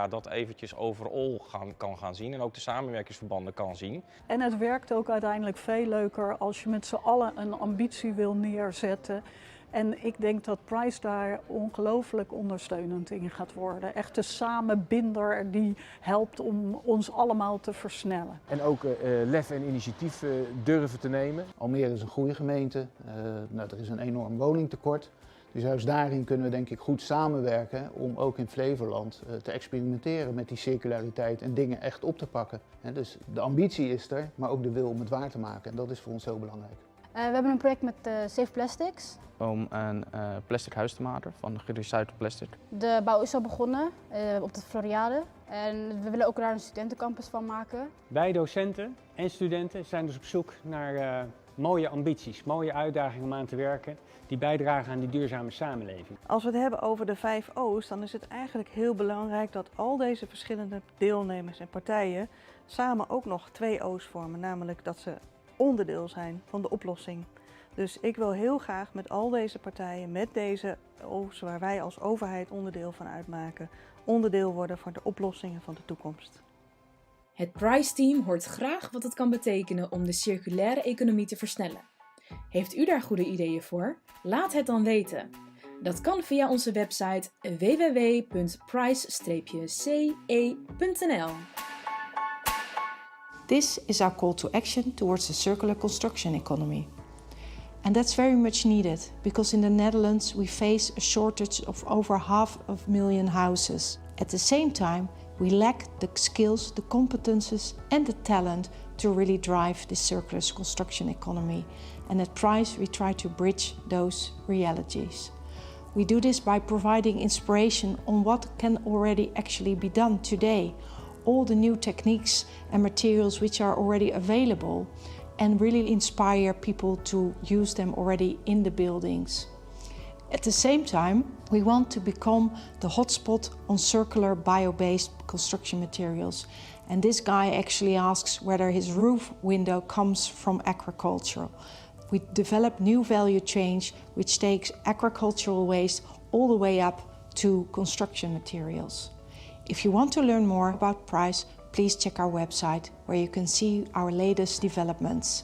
dat eventjes overal kan gaan zien en ook de samenwerkingsverbanden kan zien. En het werkt ook uiteindelijk veel leuker als je met z'n allen een ambitie wil neerzetten En ik denk dat Price daar ongelooflijk ondersteunend in gaat worden. Echt de samenbinder die helpt om ons allemaal te versnellen. En ook lef en initiatief durven te nemen. Almere is een goede gemeente, er is een enorm woningtekort. Dus juist daarin kunnen we denk ik goed samenwerken om ook in Flevoland te experimenteren met die circulariteit en dingen echt op te pakken. Dus de ambitie is er, maar ook de wil om het waar te maken en dat is voor ons heel belangrijk. We hebben een project met Safe Plastics. Om een plastic huis te maken van gerecycled plastic. De bouw is al begonnen op de Floriade en we willen ook daar een studentencampus van maken. Wij docenten en studenten zijn dus op zoek naar mooie ambities, mooie uitdagingen om aan te werken die bijdragen aan die duurzame samenleving. Als we het hebben over de 5 O's, dan is het eigenlijk heel belangrijk dat al deze verschillende deelnemers en partijen samen ook nog 2 O's vormen, namelijk dat ze onderdeel zijn van de oplossing. Dus ik wil heel graag met al deze partijen, met deze O's waar wij als overheid onderdeel van uitmaken, onderdeel worden van de oplossingen van de toekomst. Het Price-team hoort graag wat het kan betekenen om de circulaire economie te versnellen. Heeft u daar goede ideeën voor? Laat het dan weten. Dat kan via onze website www.price-ce.nl. This is our call to action towards a circular construction economy. And that's very much needed, because in the Netherlands we face a shortage of over 500,000 houses. At the same time, we lack the skills, the competences and the talent to really drive this circular construction economy. And at Price we try to bridge those realities. We do this by providing inspiration on what can already actually be done today. All the new techniques and materials which are already available, and really inspire people to use them already in the buildings. At the same time, we want to become the hotspot on circular bio-based construction materials. And this guy actually asks whether his roof window comes from agriculture. We develop new value chains which takes agricultural waste all the way up to construction materials. If you want to learn more about Price, please check our website where you can see our latest developments.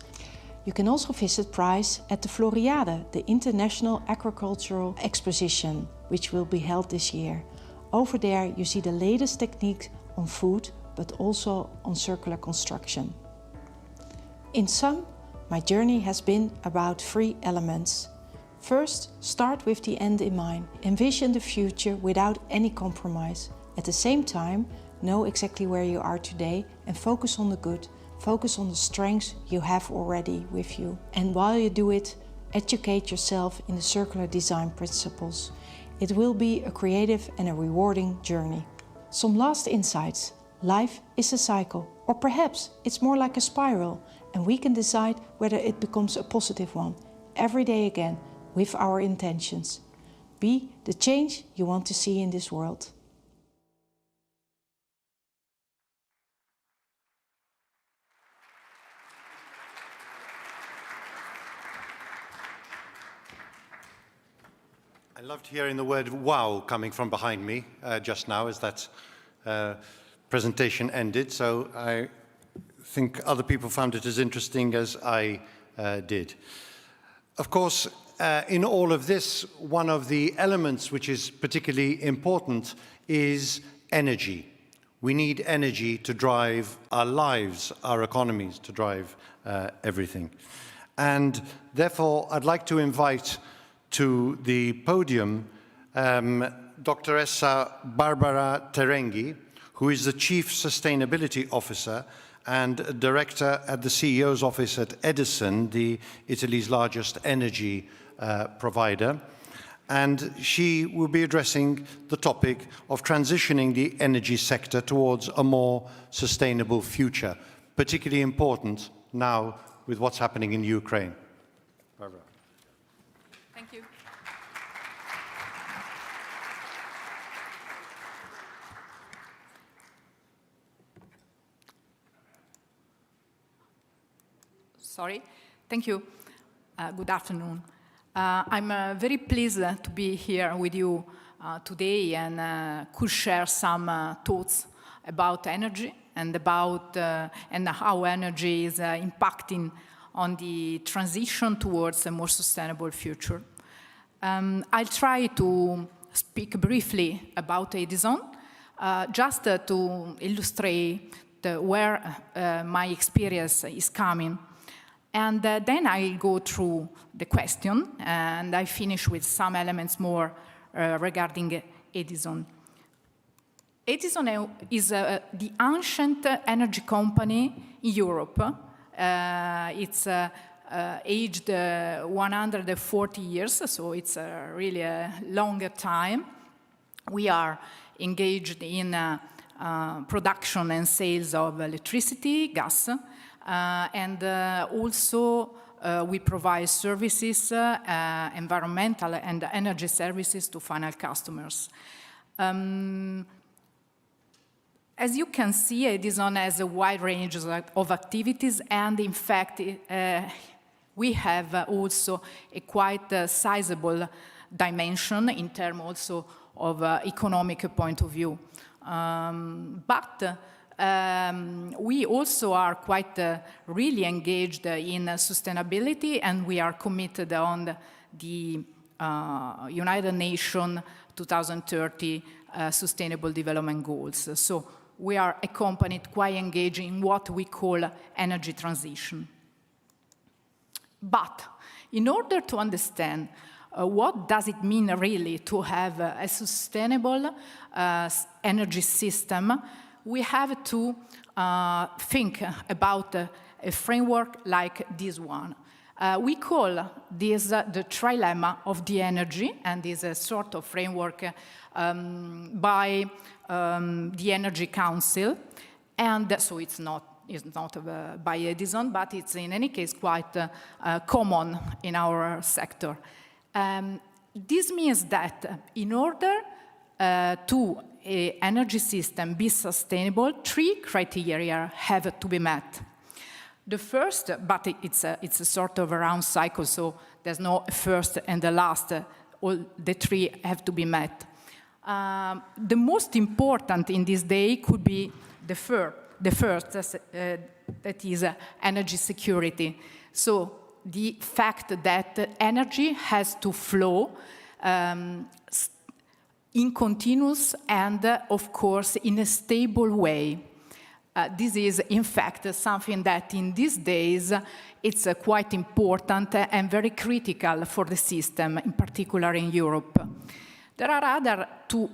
You can also visit Price at the Floriade, the International Agricultural Exposition, which will be held this year. Over there you see the latest technique on food, but also on circular construction. In sum, my journey has been about 3 elements. First, start with the end in mind. Envision the future without any compromise. At the same time, know exactly where you are today and focus on the good. Focus on the strengths you have already with you. And while you do it, educate yourself in the circular design principles. It will be a creative and a rewarding journey. Some last insights. Life is a cycle, or perhaps it's more like a spiral, and we can decide whether it becomes a positive one every day again with our intentions. Be the change you want to see in this world. I loved hearing the word wow coming from behind me just now as that presentation ended, so I think other people found it as interesting as I did. Of course, in all of this, one of the elements which is particularly important is energy. We need energy to drive our lives, our economies, to drive everything. And therefore, I'd like to invite to the podium Dr. Barbara Terenghi, who is the Chief Sustainability Officer and Director at the CEO's office at Edison, Italy's largest energy provider. And she will be addressing the topic of transitioning the energy sector towards a more sustainable future, particularly important now with what's happening in Ukraine. Barbara. Thank you. Sorry. Thank you. Good afternoon. I'm very pleased to be here with you today and could share some thoughts about energy and about and how energy is impacting on the transition towards a more sustainable future. I'll try to speak briefly about Edison, just to illustrate where my experience is coming. And then I'll go through the question, and I finish with some elements more regarding Edison. Edison is the ancient energy company in Europe. It's aged 140 years, so it's really a longer time. We are engaged in production and sales of electricity, gas, and also we provide services, environmental and energy services to final customers. As you can see, Edison has a wide range of activities, and in fact, we have also a quite sizable dimension in terms also of economic point of view. But we also are quite really engaged in sustainability, and we are committed on the United Nations 2030 Sustainable Development Goals. So we are a company quite engaged in what we call energy transition. But in order to understand what does it mean really to have a sustainable energy system, we have to think about a framework like this one. We call this the trilemma of the energy, and this is a sort of framework by the Energy Council. And so it's not by Edison, but it's in any case quite common in our sector. This means that in order to an energy system be sustainable, 3 criteria have to be met. The first, but it's a sort of a round cycle, so there's no first and the last. All the 3 have to be met. The most important in this day could be the first, that is energy security. So the fact that energy has to flow in continuous and, of course, in a stable way. This is, in fact, something that in these days it's quite important and very critical for the system, in particular in Europe. There are other 2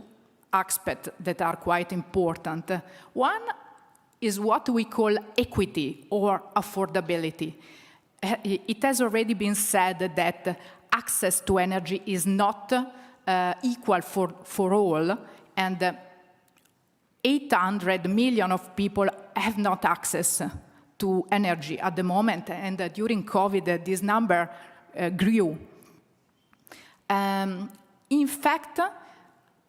aspects that are quite important. One is what we call equity or affordability. It has already been said that access to energy is not equal for all, and 800 million of people have not access to energy at the moment, and during COVID, this number grew. In fact,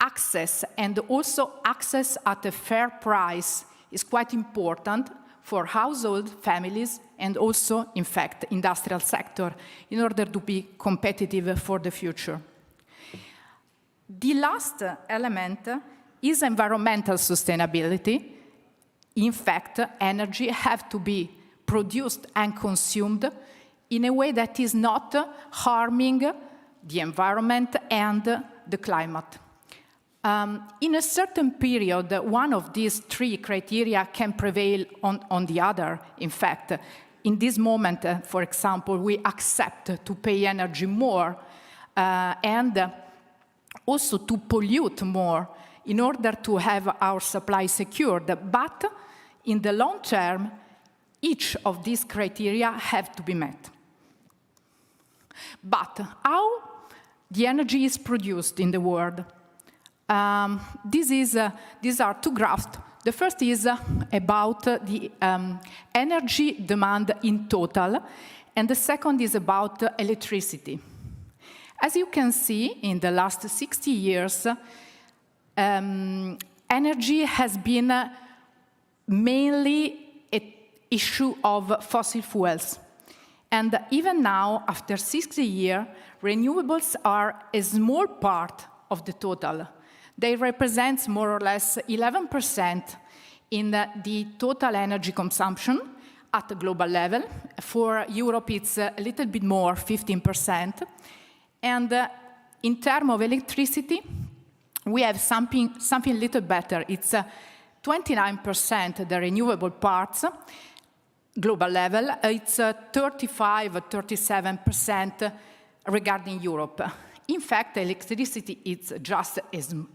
access, and also access at a fair price, is quite important for household, families, and also, in fact, industrial sector, in order to be competitive for the future. The last element is environmental sustainability. In fact, energy has to be produced and consumed in a way that is not harming the environment and the climate. In a certain period, one of these 3 criteria can prevail on the other. In fact, in this moment, for example, we accept to pay energy more and also to pollute more in order to have our supply secured. But in the long term, each of these criteria have to be met. But how the energy is produced in the world? These are 2 graphs. The first is about the energy demand in total, and the second is about electricity. As you can see, in the last 60 years, energy has been mainly an issue of fossil fuels. And even now, after 60 years, renewables are a small part of the total. They represent more or less 11% in the total energy consumption at the global level. For Europe, it's a little bit more, 15%. And in terms of electricity, we have something a little better. It's 29% the renewable parts, global level. It's 35-37% regarding Europe. In fact, electricity is just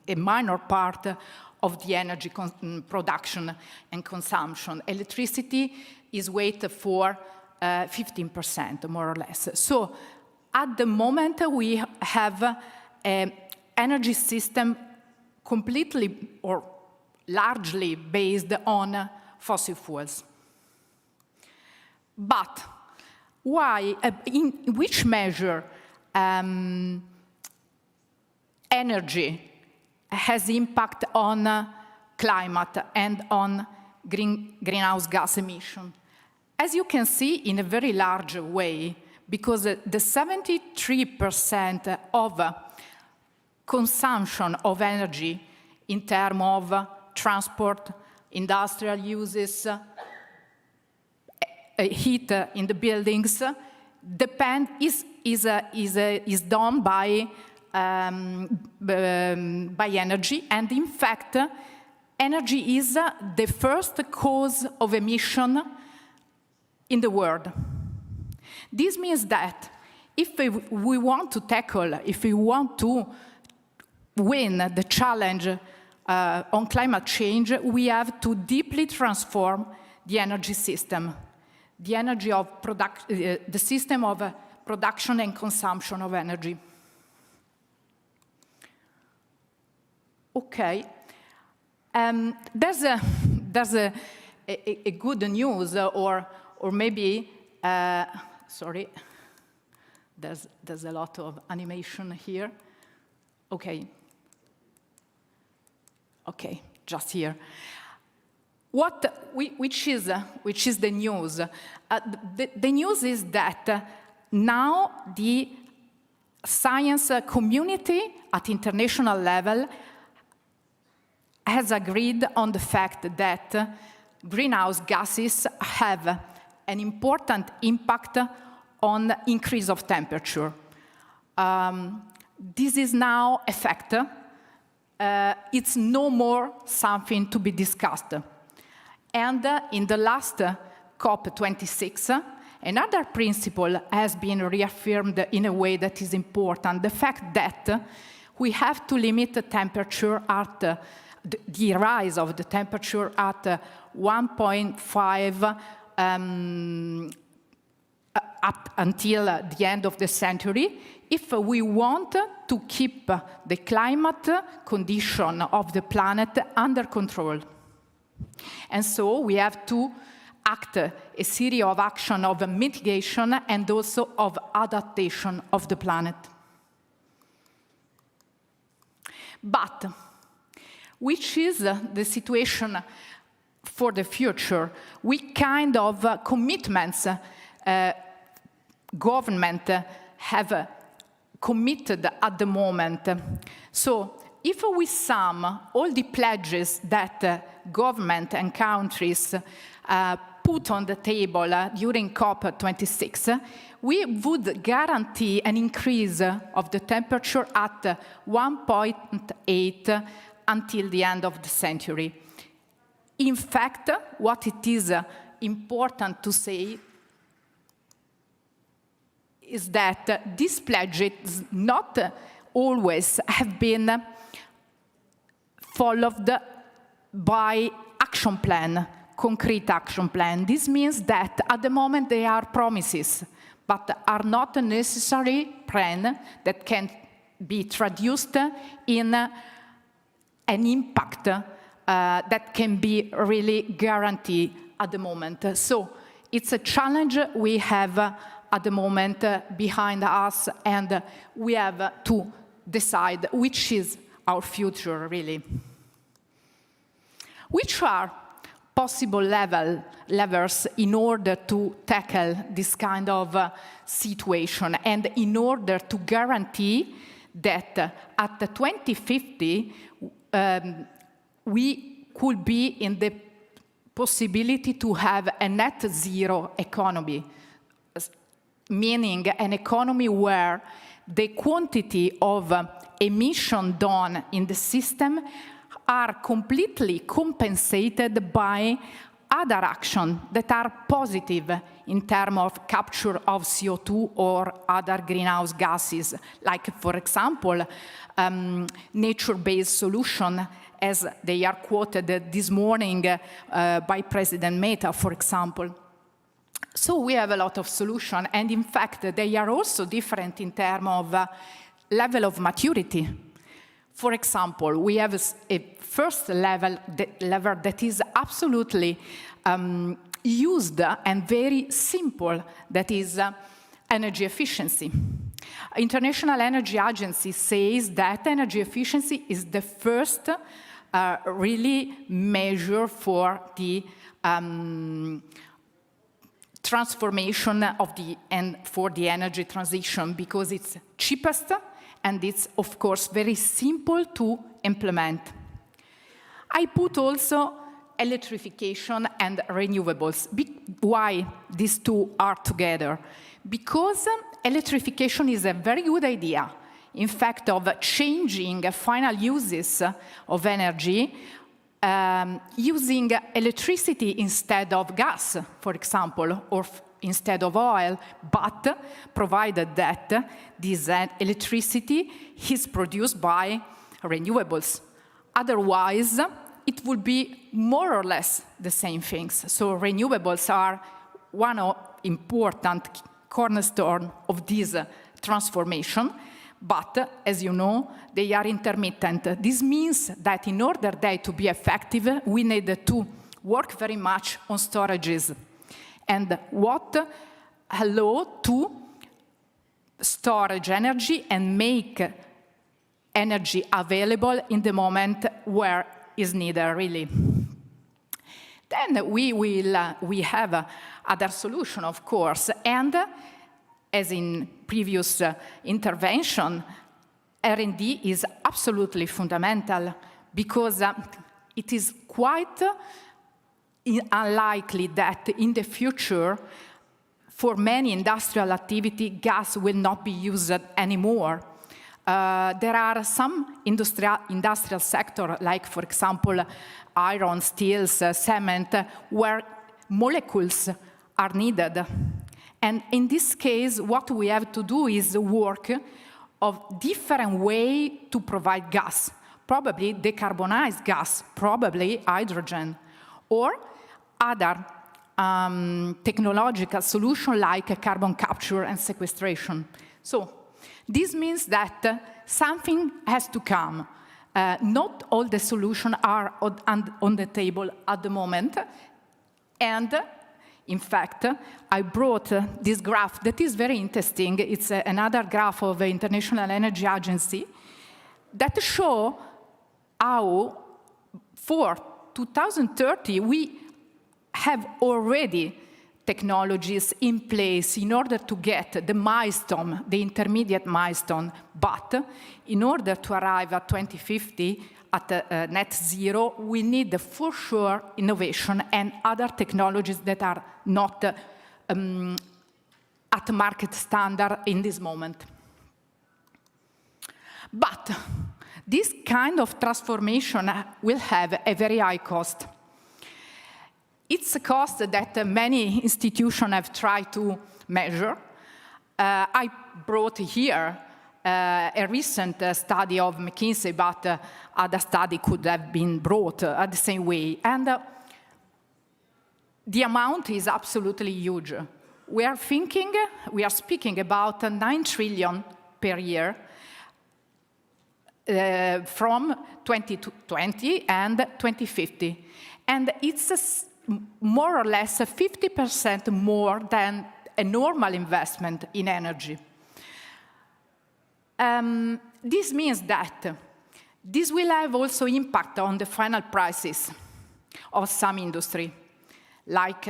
a minor part of the energy production and consumption. Electricity is weighted for 15%, more or less. So at the moment, we have an energy system completely or largely based on fossil fuels. But why, in which measure energy has impact on climate and on greenhouse gas emission? As you can see, in a very large way, because the 73% of consumption of energy in terms of transport, industrial uses, heat in the buildings, is done by energy, and in fact, energy is the first cause of emission in the world. This means that if we want to tackle, if we want to win the challenge on climate change, we have to deeply transform the energy system, the system of production and consumption of energy. Okay, there's a good news, or maybe sorry, there's a lot of animation here. Okay, just here. Which is the news? The news is that now the science community at international level has agreed on the fact that greenhouse gases have an important impact on the increase of temperature. This is now a fact. It's no more something to be discussed. And in the last COP26, another principle has been reaffirmed in a way that is important, the fact that we have to limit the temperature at the rise of the temperature at 1.5 up until the end of the century, if we want to keep the climate condition of the planet under control. And so we have to act a series of actions of mitigation and also of adaptation of the planet. But which is the situation for the future? What kind of commitments government have committed at the moment? So if we sum all the pledges that government and countries put on the table during COP26, we would guarantee an increase of the temperature at 1.8 until the end of the century. In fact, what it is important to say is that these pledges not always have been followed by action plan, concrete action plan. This means that at the moment they are promises, but are not a necessary plan that can be traduced in an impact that can be really guaranteed at the moment. So it's a challenge we have at the moment behind us, and we have to decide which is our future, really. Which are possible levers in order to tackle this kind of situation and in order to guarantee that at the 2050 we could be in the possibility to have a net zero economy, meaning an economy where the quantity of emission done in the system are completely compensated by other actions that are positive in terms of capture of CO2 or other greenhouse gases, like, for example, nature-based solution, as they are quoted this morning by President Mehta, for example. So we have a lot of solutions, and in fact, they are also different in terms of level of maturity. For example, we have a first level that is absolutely used and very simple, that is energy efficiency. International Energy Agency says that energy efficiency is the first really measure for the transformation of for the energy transition, because it's cheapest and it's, of course, very simple to implement. I put also electrification and renewables. Why these two are together? Because electrification is a very good idea, in fact, of changing final uses of energy, using electricity instead of gas, for example, or instead of oil, but provided that this electricity is produced by renewables. Otherwise, it would be more or less the same things. So renewables are one important cornerstone of this transformation, but as you know, they are intermittent. This means that in order they to be effective, we need to work very much on storages, and what allow to storage energy and make energy available in the moment where is needed, really. Then we have other solution, of course, and as in previous intervention, R&D is absolutely fundamental, because it is quite unlikely that in the future, for many industrial activity, gas will not be used anymore. There are some industrial sectors, like, for example, iron, steels, cement, where molecules are needed. And in this case, what we have to do is work of different way to provide gas, probably decarbonized gas, probably hydrogen, or other technological solution like carbon capture and sequestration. So this means that something has to come. Not all the solutions are on the table at the moment. And in fact, I brought this graph that is very interesting. It's another graph of the International Energy Agency that shows how for 2030 we have already technologies in place in order to get the milestone, the intermediate milestone. But in order to arrive at 2050 at net zero, we need for sure innovation and other technologies that are not at market standard in this moment. But this kind of transformation will have a very high cost. It's a cost that many institutions have tried to measure. I brought here a recent study of McKinsey, but other study could have been brought the same way. And the amount is absolutely huge. We are speaking about 9 trillion per year from 2020 and 2050. And it's more or less 50% more than a normal investment in energy. This means that this will have also impact on the final prices of some industry, like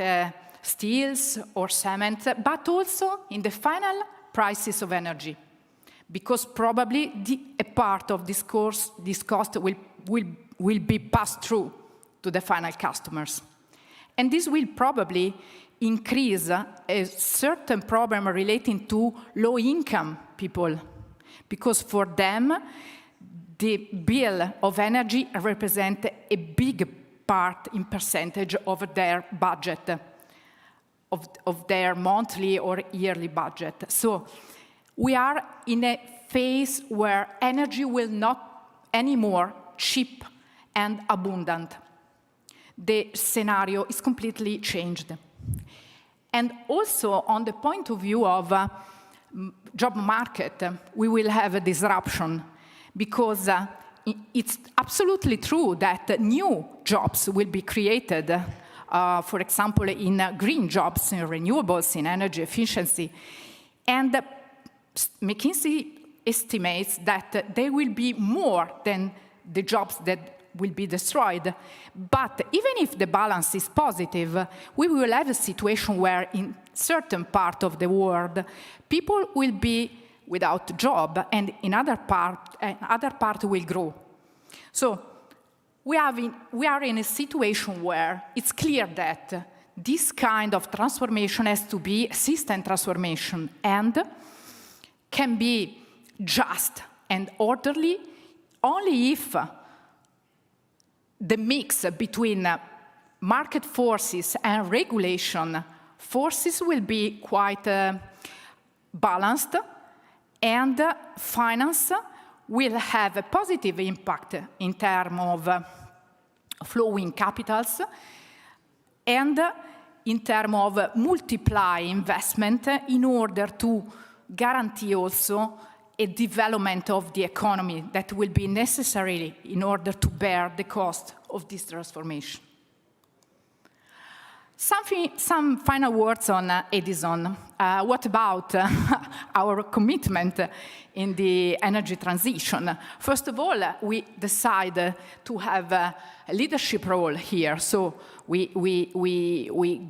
steels or cement, but also in the final prices of energy, because probably a part of this cost will be passed through to the final customers. And this will probably increase a certain problem relating to low-income people, because for them, the bill of energy represents a big part in percentage of their budget, of their monthly or yearly budget. So we are in a phase where energy will not anymore cheap and abundant. The scenario is completely changed. And also on the point of view of job market, we will have a disruption because it's absolutely true that new jobs will be created, for example, in green jobs, in renewables, in energy efficiency. And McKinsey estimates that there will be more than the jobs that will be destroyed. But even if the balance is positive, we will have a situation where in certain part of the world, people will be without job, and in other part will grow. So we are in a situation where it's clear that this kind of transformation has to be a system transformation and can be just and orderly only if the mix between market forces and regulation forces will be quite balanced, and finance will have a positive impact in terms of flowing capitals and in terms of multiply investment in order to guarantee also a development of the economy that will be necessary in order to bear the cost of this transformation. Some final words on Edison. What about our commitment in the energy transition? First of all, we decided to have a leadership role here. So we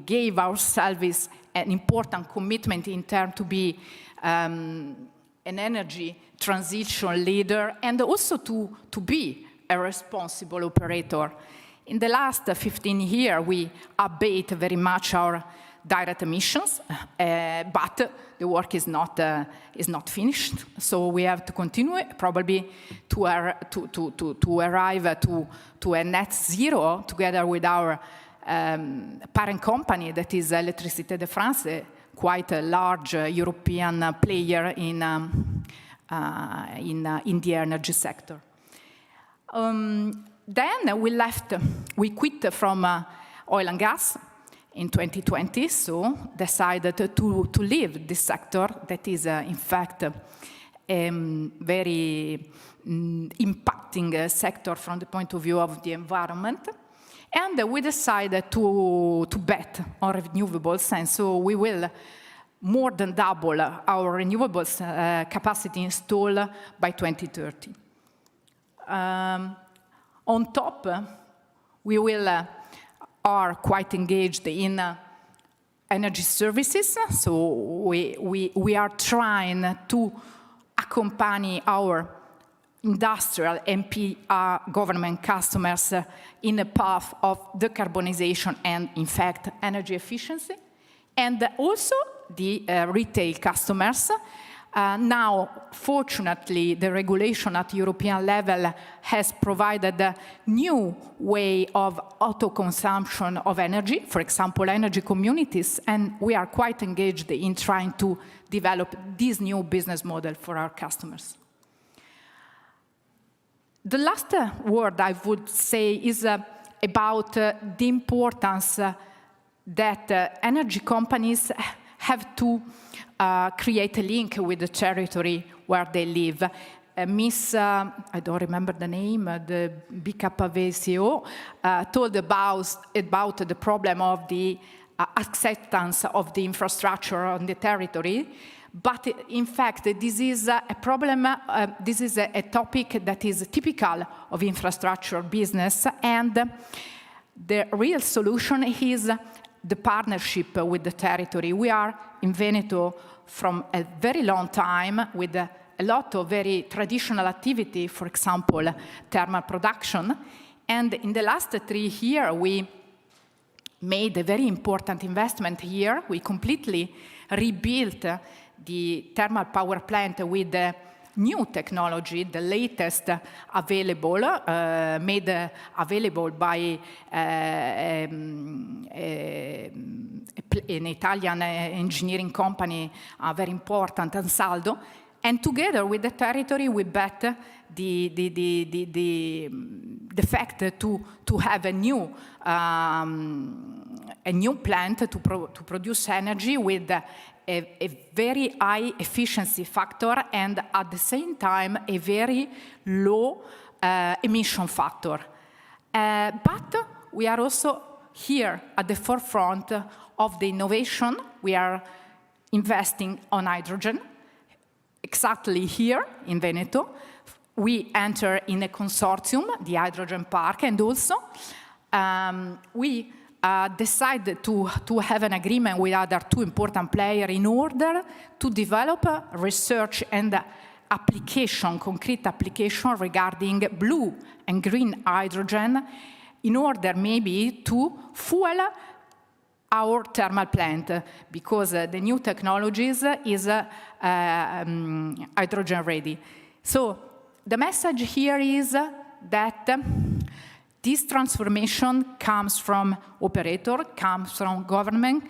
gave ourselves an important commitment in terms to be an energy transition leader and also to be a responsible operator. In the last 15 years, we abate very much our direct emissions, but the work is not finished. So we have to continue probably to arrive to a net zero together with our parent company, that is Électricité de France, quite a large European player in the energy sector. Then we quit from oil and gas in 2020, so decided to leave this sector that is, in fact, a very impacting sector from the point of view of the environment. And we decided to bet on renewables, and so we will more than double our renewables capacity installed by 2030. On top, we are quite engaged in energy services, so we are trying to accompany our industrial and government customers in a path of decarbonization and, in fact, energy efficiency. And also the retail customers. Now, fortunately, the regulation at European level has provided a new way of auto-consumption of energy, for example, energy communities, and we are quite engaged in trying to develop this new business model for our customers. The last word I would say is about the importance that energy companies have to create a link with the territory where they live. Miss, I don't remember the name, the BKV CEO, told about the problem of the acceptance of the infrastructure on the territory. But in fact, this is a problem, this is a topic that is typical of infrastructure business, and the real solution is the partnership with the territory. We are in Veneto from a very long time with a lot of very traditional activity, for example, thermal production. And in the last 3 years, we made a very important investment here. We completely rebuilt the thermal power plant with new technology, the latest available, made available by an Italian engineering company, very important, Ansaldo. And together with the territory, we bet the fact to have a new plant to produce energy with a very high efficiency factor and at the same time a very low emission factor. But we are also here at the forefront of the innovation. We are investing on hydrogen. Exactly here in Veneto, we enter in a consortium, the Hydrogen Park, and also we decided to have an agreement with other two important players in order to develop research and application, concrete application regarding blue and green hydrogen in order maybe to fuel our thermal plant, because the new technologies is hydrogen ready. So the message here is that this transformation comes from operator, comes from government,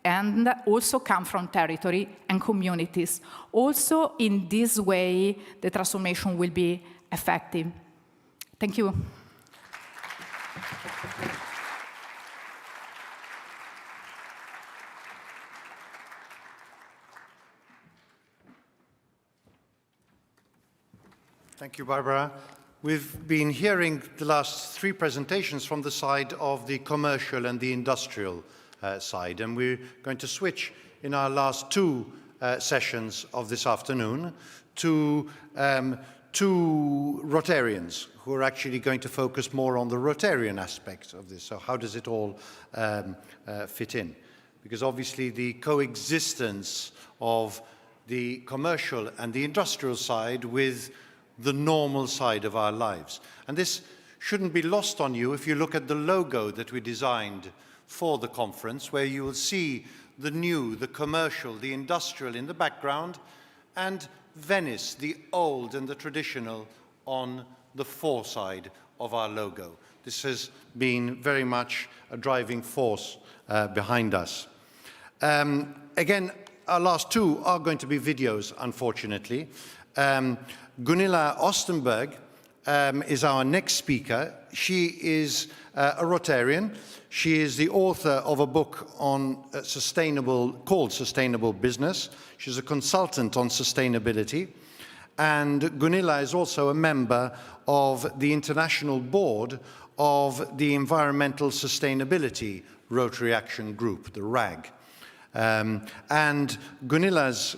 and also comes from territory and communities. Also, in this way, the transformation will be effective. Thank you. Thank you, Barbara. We've been hearing the last three presentations from the side of the commercial and the industrial side, and we're going to switch in our last two sessions of this afternoon to two Rotarians who are actually going to focus more on the Rotarian aspect of this. So how does it all fit in? Because obviously the coexistence of the commercial and the industrial side with the normal side of our lives. And this shouldn't be lost on you if you look at the logo that we designed for the conference, where you will see the new, the commercial, the industrial in the background, and Venice, the old and the traditional, on the foreside of our logo. This has been very much a driving force behind us. Again, our last two are going to be videos, unfortunately. Gunilla Östberg is our next speaker. She is a Rotarian. She is the author of a book on called Sustainable Business. She's a consultant on sustainability. And Gunilla is also a member of the international board of the Environmental Sustainability Rotary Action Group, the RAG. And Gunilla's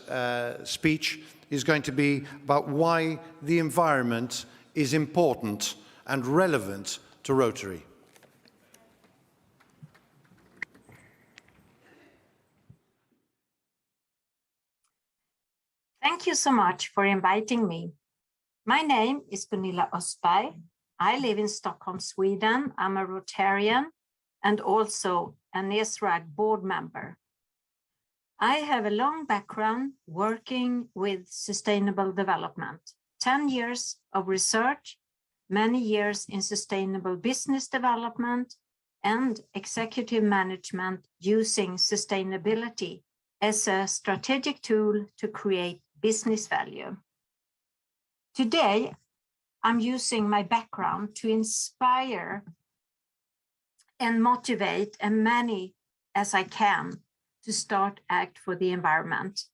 speech is going to be about why the environment is important and relevant to Rotary. Thank you so much for inviting me. My name is Gunilla Östberg. I live in Stockholm, Sweden. I'm a Rotarian and also an ESRAG board member. I have a long background working with sustainable development, 10 years of research, many years in sustainable business development and executive management using sustainability as a strategic tool to create business value. Today, I'm using my background to inspire and motivate as many as I can to start act for the environment.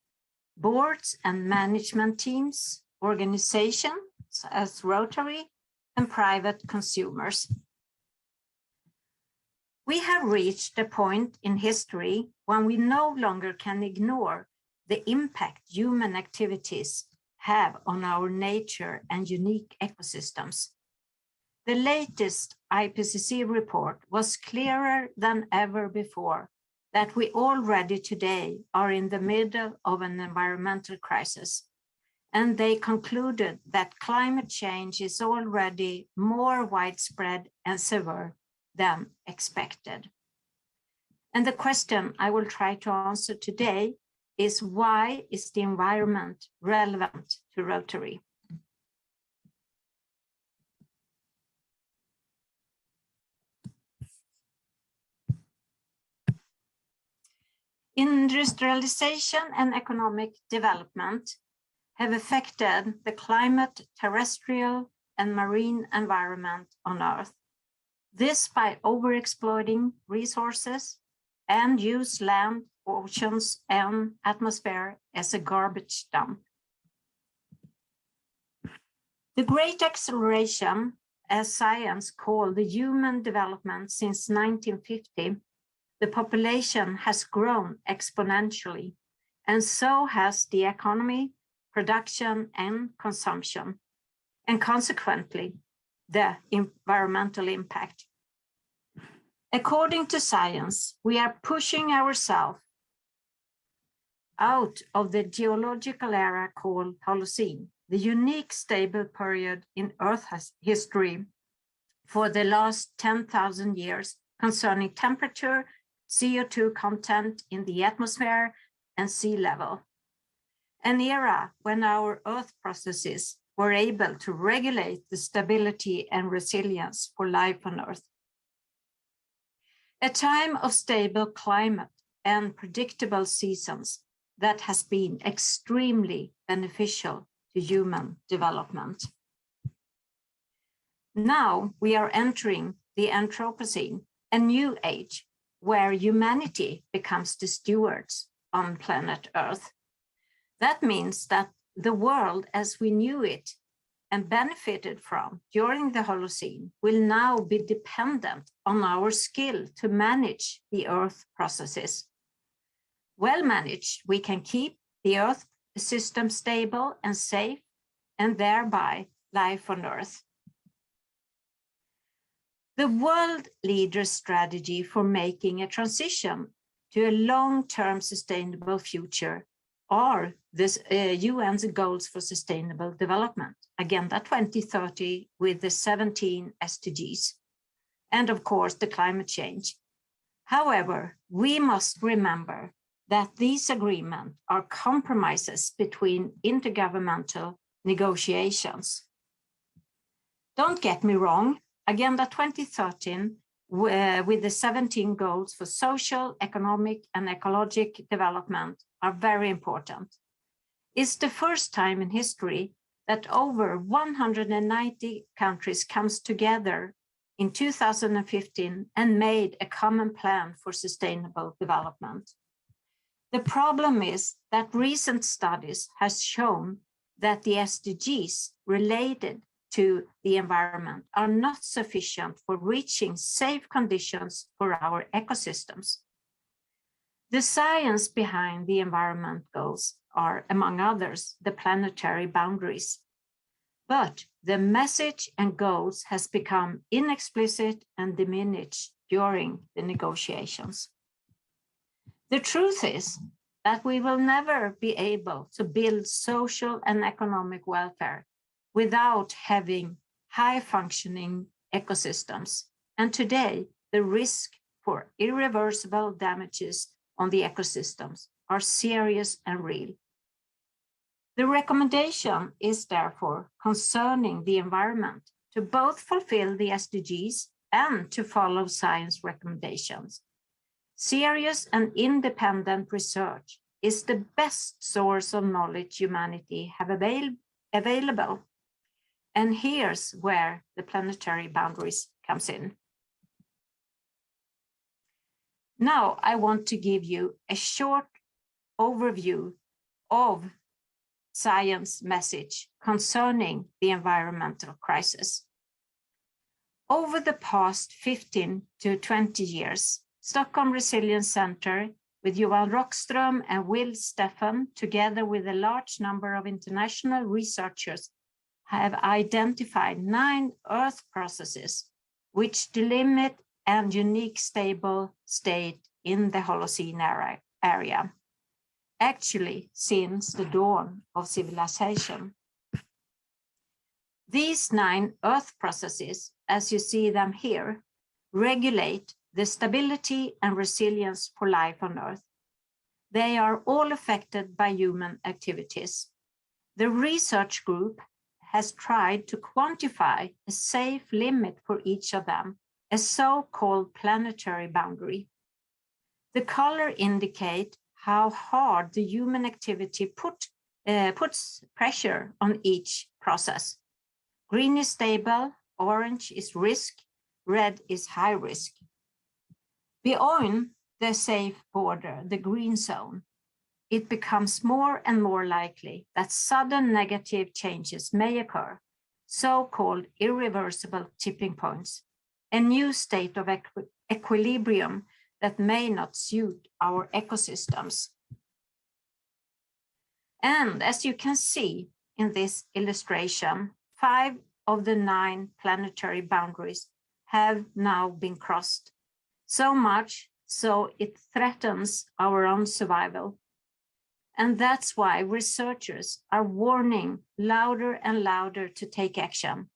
Boards and management teams, organizations as Rotary, and private consumers. We have reached a point in history when we no longer can ignore the impact human activities have on our nature and unique ecosystems. The latest IPCC report was clearer than ever before that we already today are in the middle of an environmental crisis. And they concluded that climate change is already more widespread and severe than expected. And the question I will try to answer today is why is the environment relevant to Rotary? Industrialization and economic development have affected the climate, terrestrial, and marine environment on Earth. This by overexploiting resources and use land, oceans, and atmosphere as a garbage dump. The great acceleration, as science called the human development since 1950, the population has grown exponentially, and so has the economy, production, and consumption, and consequently, the environmental impact. According to science, we are pushing ourselves out of the geological era called Holocene, the unique stable period in Earth's history for the last 10,000 years concerning temperature, CO2 content in the atmosphere, and sea level. An era when our Earth processes were able to regulate the stability and resilience for life on Earth. A time of stable climate and predictable seasons that has been extremely beneficial to human development. Now we are entering the Anthropocene, a new age where humanity becomes the stewards on planet Earth. That means that the world as we knew it and benefited from during the Holocene will now be dependent on our skill to manage the Earth processes. Well managed, we can keep the Earth system stable and safe, and thereby life on Earth. The world leader's strategy for making a transition to a long-term sustainable future are the UN's goals for sustainable development, Agenda 2030 with the 17 SDGs, and of course the climate change. However, we must remember that these agreements are compromises between intergovernmental negotiations. Don't get me wrong, Agenda 2030 with the 17 goals for social, economic, and ecologic development are very important. It's the first time in history that over 190 countries comes together in 2015 and made a common plan for sustainable development. The problem is that recent studies has shown that the SDGs related to the environment are not sufficient for reaching safe conditions for our ecosystems. The science behind the environment goals are, among others, the planetary boundaries. But the message and goals has become inexplicit and diminished during the negotiations. The truth is that we will never be able to build social and economic welfare without having high-functioning ecosystems. And today, the risk for irreversible damages on the ecosystems are serious and real. The recommendation is therefore concerning the environment to both fulfill the SDGs and to follow science recommendations. Serious and independent research is the best source of knowledge humanity have available. And here's where the planetary boundaries comes in. Now I want to give you a short overview of science message concerning the environmental crisis. Over the past 15 to 20 years, Stockholm Resilience Center with Johan Rockström and Will Stephan, together with a large number of international researchers, have identified 9 Earth processes which delimit and unique stable state in the Holocene area, actually since the dawn of civilization. These 9 Earth processes, as you see them here, regulate the stability and resilience for life on Earth. They are all affected by human activities. The research group has tried to quantify a safe limit for each of them, a so-called planetary boundary. The color indicate how hard the human activity puts pressure on each process. Green is stable, orange is risk, red is high risk. Beyond the safe border, the green zone, it becomes more and more likely that sudden negative changes may occur, so-called irreversible tipping points, a new state of equilibrium that may not suit our ecosystems. And as you can see in this illustration, 5 of the 9 planetary boundaries have now been crossed, so much so it threatens our own survival. And that's why researchers are warning louder and louder to take action,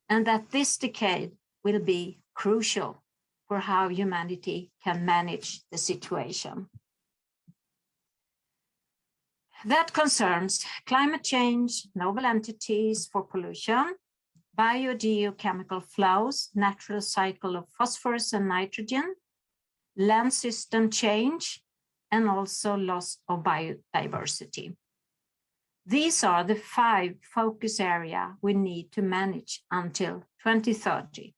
and that this decade will be crucial for how humanity can manage the situation. That concerns climate change, novel entities for pollution, biogeochemical flows, natural cycle of phosphorus and nitrogen, land system change, and also loss of biodiversity. These are the 5 focus areas we need to manage until 2030.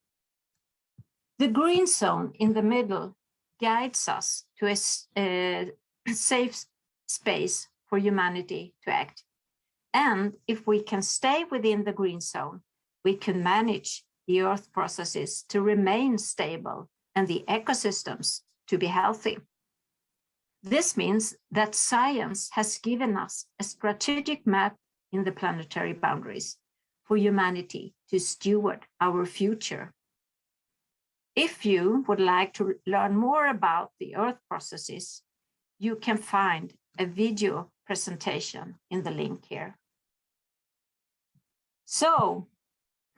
The green zone in the middle guides us to a safe space for humanity to act. And if we can stay within the green zone, we can manage the earth processes to remain stable and the ecosystems to be healthy. This means that science has given us a strategic map in the planetary boundaries for humanity to steward our future. If you would like to learn more about the earth processes, you can find a video presentation in the link here. So,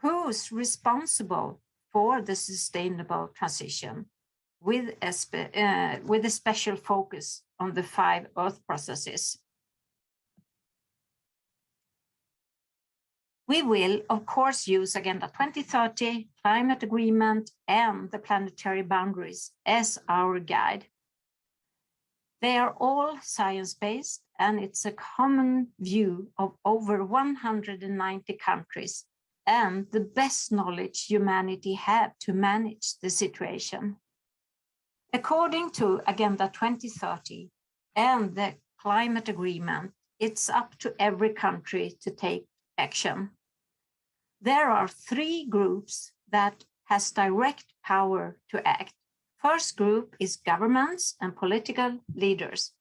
who's responsible for the sustainable transition with a special focus on the 5 earth processes? We will, of course, use Agenda 2030, climate agreement, and the planetary boundaries as our guide. They are all science-based, and it's a common view of over 190 countries and the best knowledge humanity have to manage the situation. According to Agenda 2030 and the climate agreement, it's up to every country to take action. There are 3 groups that has direct power to act. First group is governments and political leaders.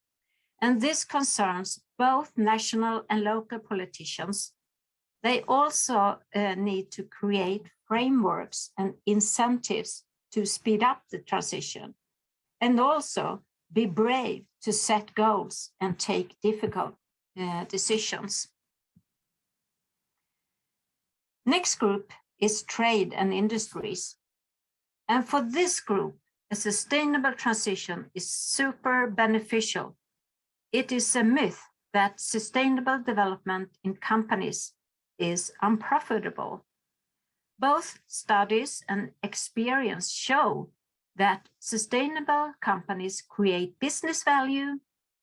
And this concerns both national and local politicians. They also need to create frameworks and incentives to speed up the transition, and also be brave to set goals and take difficult decisions. Next group is trade and industries. And for this group, a sustainable transition is super beneficial. It is a myth that sustainable development in companies is unprofitable. Both studies and experience show that sustainable companies create business value,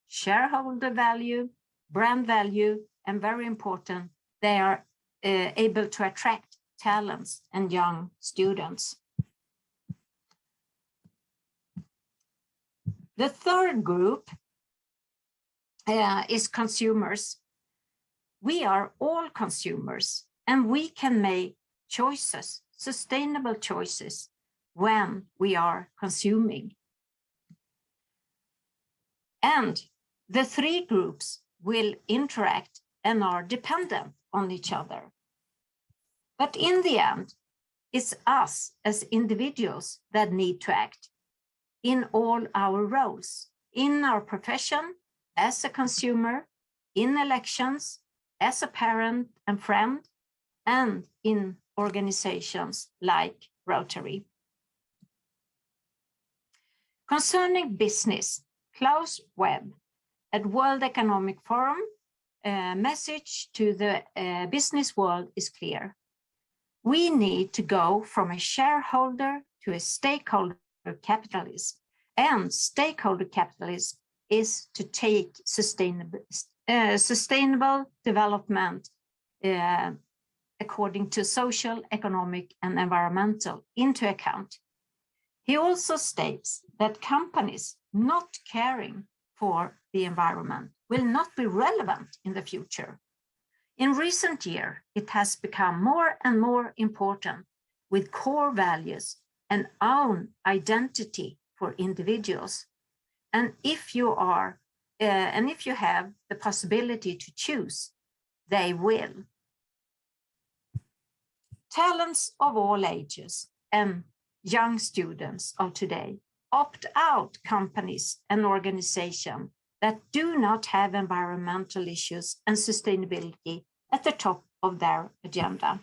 shareholder value, brand value, and very important, they are able to attract talents and young students. The third group is consumers. We are all consumers, and we can make choices, sustainable choices, when we are consuming. And the 3 groups will interact and are dependent on each other. But in the end, it's us as individuals that need to act in all our roles, in our profession, as a consumer, in elections, as a parent and friend, and in organizations like Rotary. Concerning business, Klaus Webb at World Economic Forum message to the business world is clear. We need to go from a shareholder to a stakeholder capitalism. And stakeholder capitalism is to take sustainable development according to social, economic, and environmental into account. He also states that companies not caring for the environment will not be relevant in the future. In recent years, it has become more and more important with core values and own identity for individuals. And if you have the possibility to choose, they will. Talents of all ages and young students of today opt out companies and organizations that do not have environmental issues and sustainability at the top of their agenda.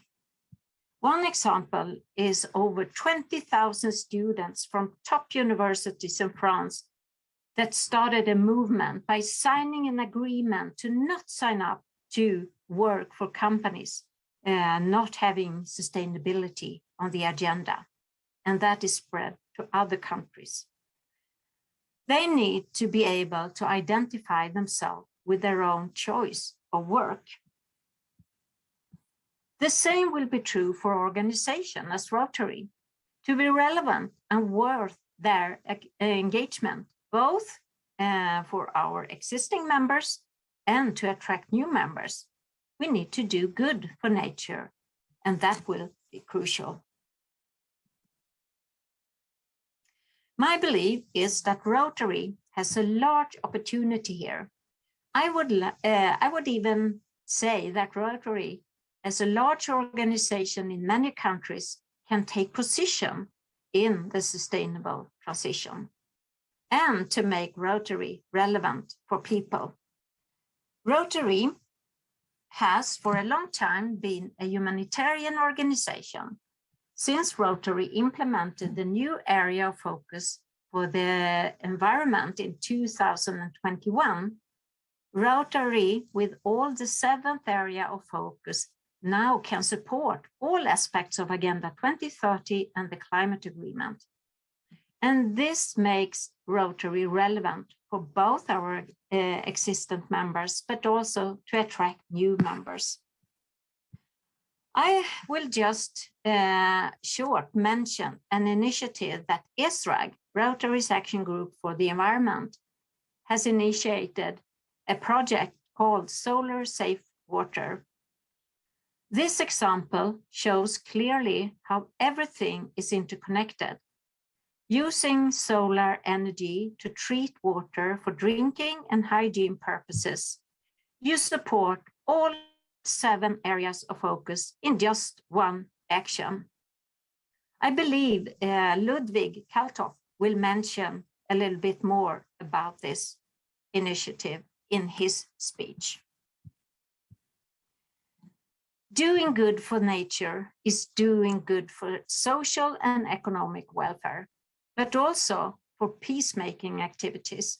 One example is over 20,000 students from top universities in France that started a movement by signing an agreement to not sign up to work for companies not having sustainability on the agenda. And that is spread to other countries. They need to be able to identify themselves with their own choice of work. The same will be true for organizations as Rotary, to be relevant and worth their engagement, both for our existing members and to attract new members. We need to do good for nature, and that will be crucial. My belief is that Rotary has a large opportunity here. I would even say that Rotary, as a large organization in many countries, can take position in the sustainable transition and to make Rotary relevant for people. Rotary has for a long time been a humanitarian organization. Since Rotary implemented the new area of focus for the environment in 2021, Rotary, with all the 7th area of focus, now can support all aspects of Agenda 2030 and the climate agreement. And this makes Rotary relevant for both our existing members, but also to attract new members. I will just short mention an initiative that ESRAG, Rotary's Action Group for the Environment, has initiated a project called Solar Safe Water. This example shows clearly how everything is interconnected. Using solar energy to treat water for drinking and hygiene purposes, you support all 7 areas of focus in just one action. I believe Ludwig Kaltoff will mention a little bit more about this initiative in his speech. Doing good for nature is doing good for social and economic welfare, but also for peacemaking activities.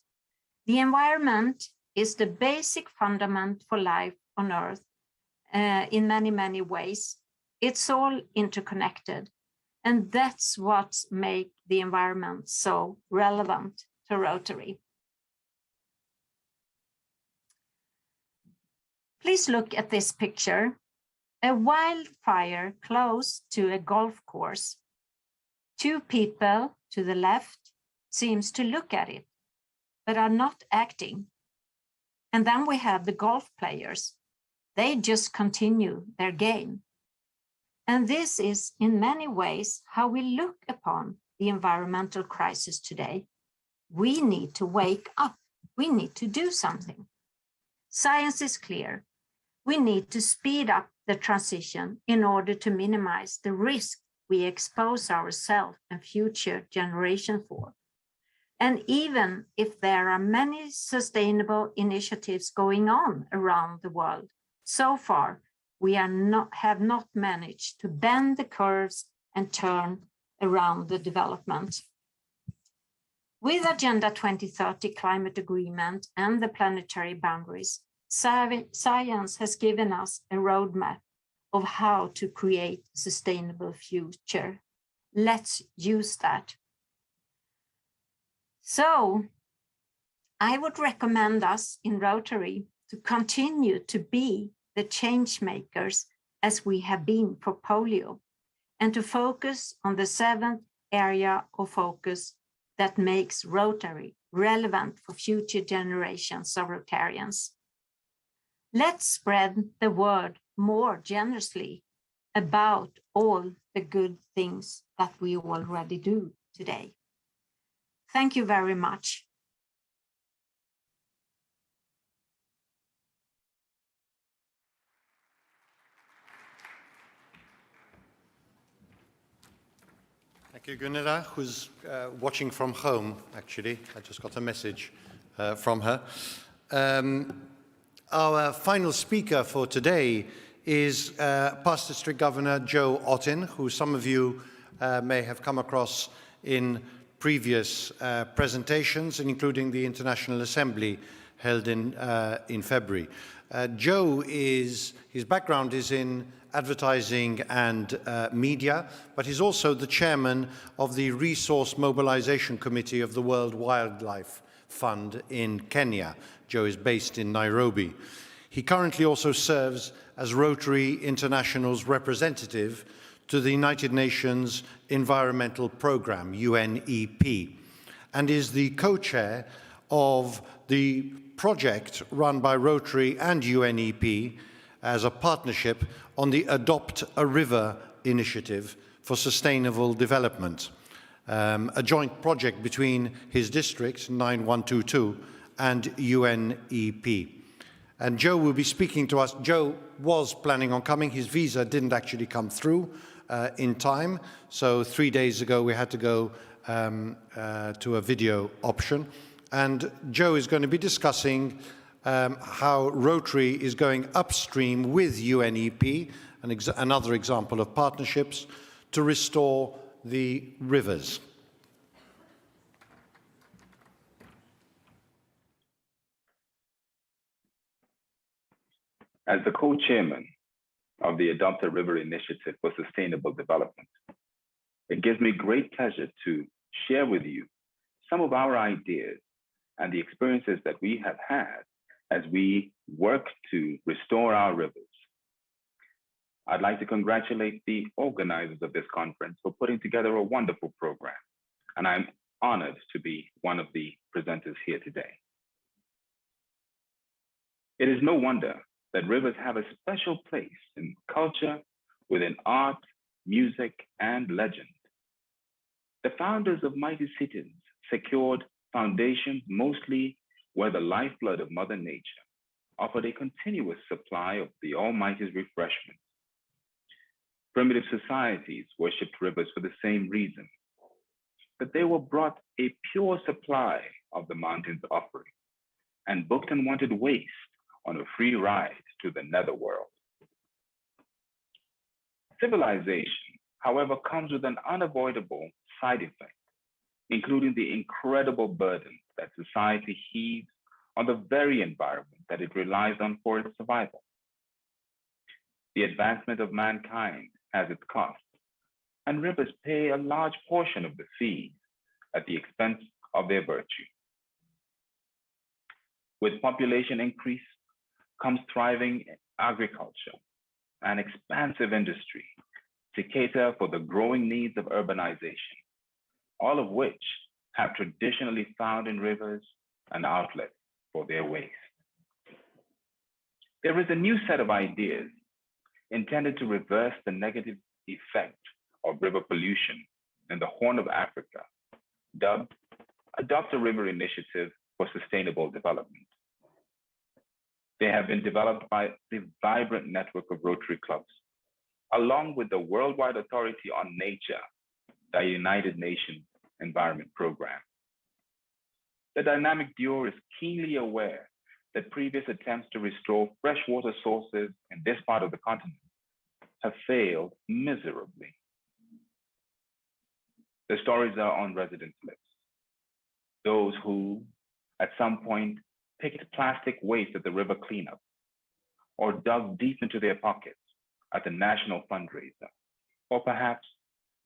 The environment is the basic fundament for life on Earth in many, many ways. It's all interconnected, and that's what makes the environment so relevant to Rotary. Please look at this picture. A wildfire close to a golf course. 2 people to the left seems to look at it, but are not acting. And then we have the golf players. They just continue their game. And this is in many ways how we look upon the environmental crisis today. We need to wake up. We need to do something. Science is clear. We need to speed up the transition in order to minimize the risk we expose ourselves and future generations for. And even if there are many sustainable initiatives going on around the world, so far we have not managed to bend the curves and turn around the development. With Agenda 2030 climate agreement and the planetary boundaries, science has given us a roadmap of how to create a sustainable future. Let's use that. So I would recommend us in Rotary to continue to be the change makers as we have been for polio, and to focus on the 7th area of focus that makes Rotary relevant for future generations of Rotarians. Let's spread the word more generously about all the good things that we already do today. Thank you very much. Thank you, Gunilla, who's watching from home, actually. I just got a message from her. Our final speaker for today is Past District Governor Joe Otin, who some of you may have come across in previous presentations, including the International Assembly held in February. Joe his background is in advertising and media, but he's also the chairman of the Resource Mobilization Committee of the World Wildlife Fund in Kenya. Joe is based in Nairobi. He currently also serves as Rotary International's representative to the United Nations Environmental Programme, UNEP, and is the co-chair of the project run by Rotary and UNEP as a partnership on the Adopt a River initiative for sustainable development, a joint project between his district, 9122, and UNEP. And Joe will be speaking to us. Joe was planning on coming. His visa didn't actually come through in time, so 3 days ago we had to go to a video option. And Joe is going to be discussing how Rotary is going upstream with UNEP, another example of partnerships, to restore the rivers. As the co-chairman of the Adopt a River Initiative for Sustainable Development, it gives me great pleasure to share with you some of our ideas and the experiences that we have had as we work to restore our rivers. I'd like to congratulate the organizers of this conference for putting together a wonderful program, and I'm honored to be one of the presenters here today. It is no wonder that rivers have a special place in culture, within art, music, and legend. The founders of mighty cities secured foundations mostly where the lifeblood of Mother Nature offered a continuous supply of the Almighty's refreshment. Primitive societies worshipped rivers for the same reason, that they were brought a pure supply of the mountain's offering and booked unwanted waste on a free ride to the netherworld. Civilization, however, comes with an unavoidable side effect, including the incredible burden that society heaves on the very environment that it relies on for its survival. The advancement of mankind has its cost, and rivers pay a large portion of the fee at the expense of their virtue. With population increase comes thriving agriculture and expansive industry to cater for the growing needs of urbanization, all of which have traditionally found in rivers an outlet for their waste. There is a new set of ideas intended to reverse the negative effect of river pollution in the Horn of Africa, dubbed Adopt a River Initiative for Sustainable Development. They have been developed by the vibrant network of Rotary clubs, along with the Worldwide Authority on Nature, the United Nations Environment Program. The dynamic duo is keenly aware that previous attempts to restore freshwater sources in this part of the continent have failed miserably. The stories are on residents' lips. those who, at some point, picked plastic waste at the river cleanup, or dug deep into their pockets at the national fundraiser, or perhaps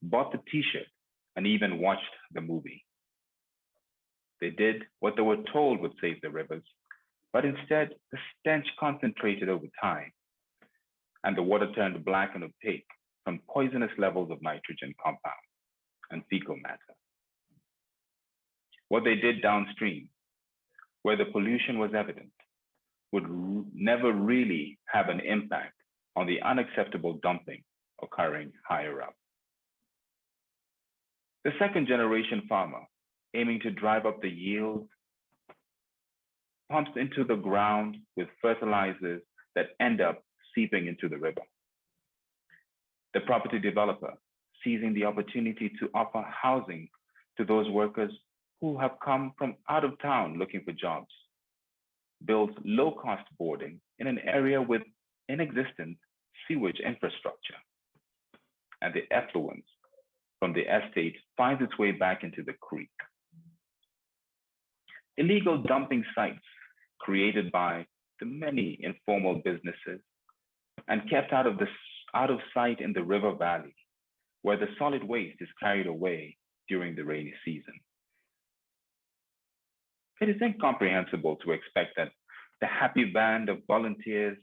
bought the t-shirt and even watched the movie. They did what they were told would save the rivers, but instead the stench concentrated over time, and the water turned black and opaque from poisonous levels of nitrogen compounds and fecal matter. What they did downstream, where the pollution was evident, would never really have an impact on the unacceptable dumping occurring higher up. The second generation farmer, aiming to drive up the yield, pumps into the ground with fertilizers that end up seeping into the river. The property developer, seizing the opportunity to offer housing to those workers who have come from out of town looking for jobs, builds low-cost boarding in an area with inexistent sewage infrastructure, and the effluence from the estate finds its way back into the creek. Illegal dumping sites created by the many informal businesses and kept out of sight in the river valley, where the solid waste is carried away during the rainy season. It is incomprehensible to expect that the happy band of volunteers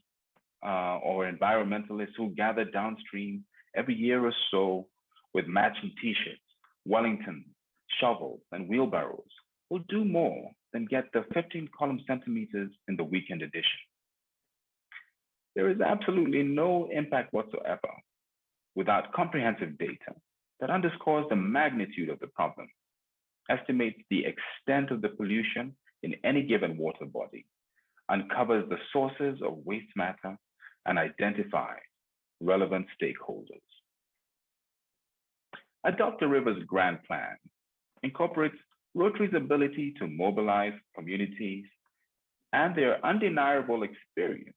or environmentalists who gather downstream every year or so with matching t-shirts, Wellingtons, shovels, and wheelbarrows will do more than get the 15 column centimeters in the weekend edition. There is absolutely no impact whatsoever without comprehensive data that underscores the magnitude of the problem, estimates the extent of the pollution in any given water body, uncovers the sources of waste matter, and identifies relevant stakeholders. Adopt a River's grand plan incorporates Rotary's ability to mobilize communities and their undeniable experience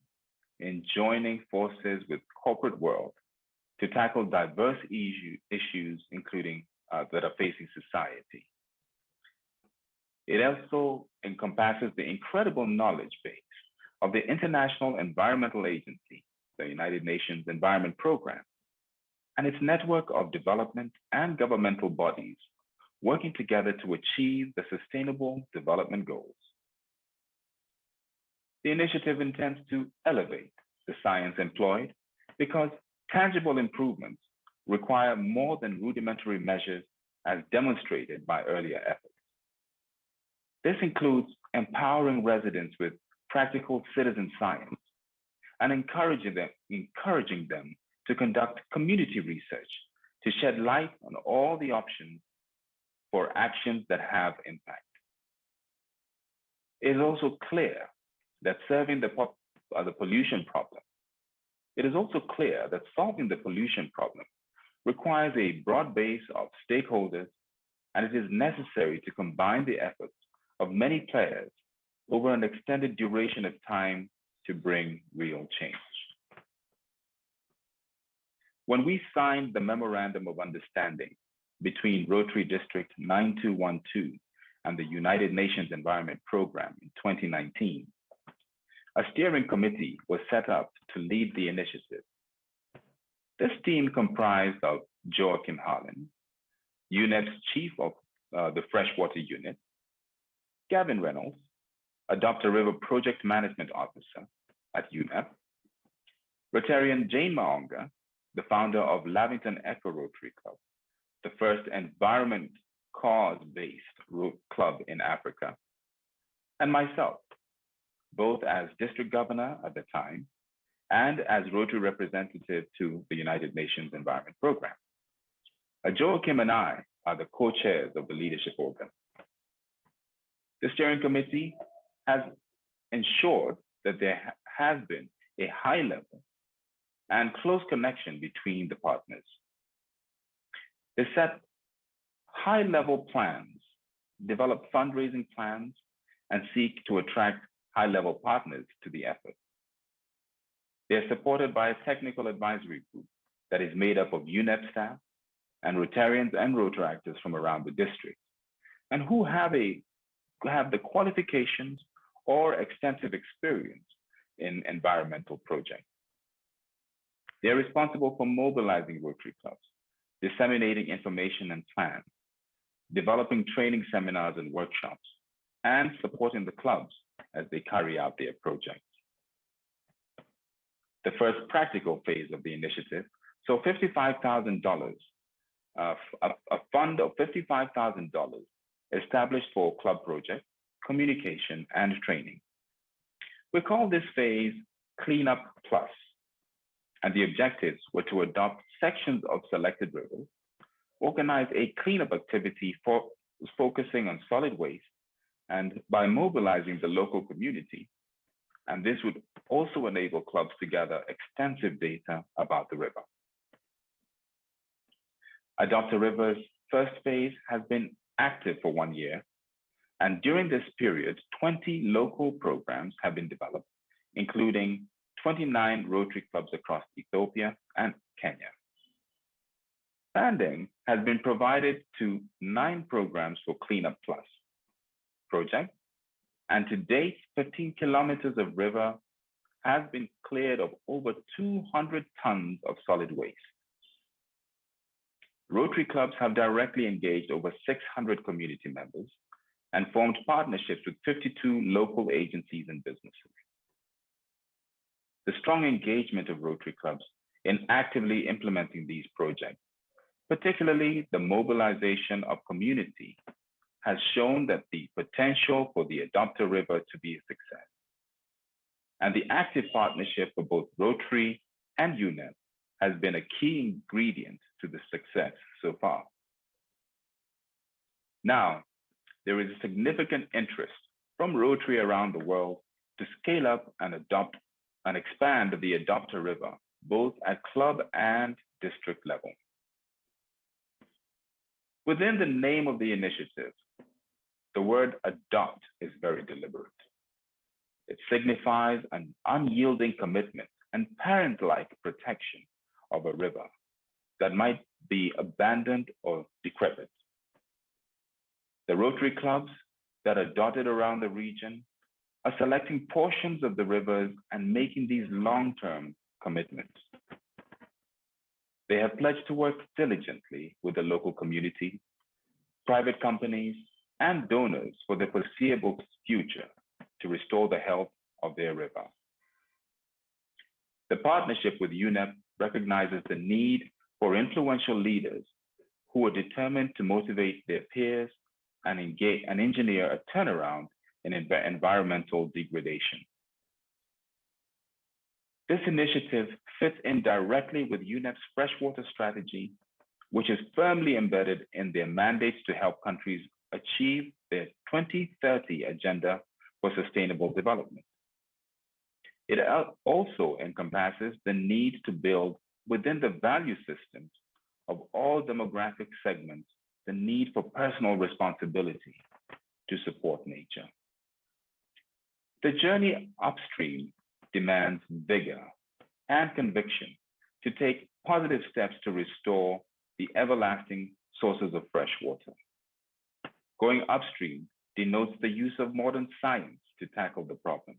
in joining forces with corporate world to tackle diverse issues, including that are facing society. It also encompasses the incredible knowledge base of the International Environmental Agency, the United Nations Environment Program, and its network of development and governmental bodies working together to achieve the Sustainable Development Goals. The initiative intends to elevate the science employed because tangible improvements require more than rudimentary measures as demonstrated by earlier efforts. This includes empowering residents with practical citizen science and encouraging them to conduct community research to shed light on all the options for actions that have impact. It is also clear that solving the pollution problem requires a broad base of stakeholders, and it is necessary to combine the efforts of many players over an extended duration of time to bring real change. When we signed the Memorandum of Understanding between Rotary District 9212 and the United Nations Environment Program in 2019, a steering committee was set up to lead the initiative. This team comprised of Joachim Harlan, UNEP's chief of the Freshwater Unit, Gavin Reynolds, Adopt a River Project Management Officer at UNEP, Rotarian Jane Maonga, the founder of Lavington Eco Rotary Club, the first environment cause-based club in Africa, and myself, both as district governor at the time and as Rotary representative to the United Nations Environment Program. Joachim and I are the co-chairs of the leadership organ. The steering committee has ensured that there has been a high level and close connection between the partners. They set high-level plans, develop fundraising plans, and seek to attract high-level partners to the effort. They are supported by a technical advisory group that is made up of UNEP staff and Rotarians and Rotaractors from around the district, and who have a have the qualifications or extensive experience in environmental projects. They're responsible for mobilizing Rotary clubs, disseminating information and plans, developing training seminars and workshops, and supporting the clubs as they carry out their projects. The first practical phase of the initiative saw $55,000, a fund of $55,000 established for club projects, communication, and training. We call this phase Cleanup Plus, and the objectives were to adopt sections of selected rivers, organize a cleanup activity focusing on solid waste, and by mobilizing the local community. And this would also enable clubs to gather extensive data about the river. Adopt a River's first phase has been active for 1 year. And during this period, 20 local programs have been developed, including 29 Rotary clubs across Ethiopia and Kenya. Funding has been provided to 9 programs for Cleanup Plus project, and to date, 15 kilometers of river has been cleared of over 200 tons of solid waste. Rotary clubs have directly engaged over 600 community members and formed partnerships with 52 local agencies and businesses. The strong engagement of Rotary clubs in actively implementing these projects, particularly the mobilization of community, has shown that the potential for the Adopt a River to be a success. And the active partnership for both Rotary and UNEP has been a key ingredient to the success so far. Now, there is a significant interest from Rotary around the world to scale up and adopt and expand the Adopt a River, both at club and district level. Within the name of the initiative, the word adopt is very deliberate. It signifies an unyielding commitment and parent-like protection of a river that might be abandoned or decrepit. The Rotary clubs that are dotted around the region are selecting portions of the rivers and making these long-term commitments. They have pledged to work diligently with the local community, private companies, and donors for the foreseeable future to restore the health of their river. The partnership with UNEP recognizes the need for influential leaders who are determined to motivate their peers and engage and engineer a turnaround in environmental degradation. This initiative fits in directly with UNEP's freshwater strategy, which is firmly embedded in their mandates to help countries achieve their 2030 agenda for sustainable development. It also encompasses the need to build within the value systems of all demographic segments the need for personal responsibility to support nature. The journey upstream demands vigor and conviction to take positive steps to restore the everlasting sources of fresh water. Going upstream denotes the use of modern science to tackle the problem.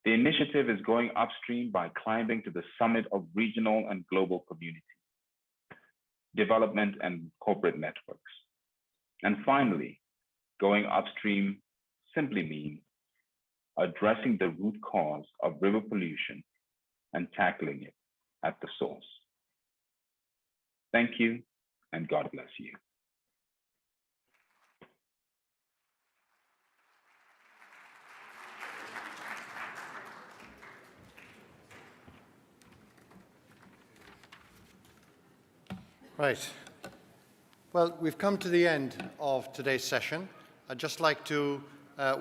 The initiative is going upstream by climbing to the summit of regional and global community, development and corporate networks. And finally, going upstream simply means addressing the root cause of river pollution and tackling it at the source. Thank you, and God bless you. Right. Well, we've come to the end of today's session. I'd just like to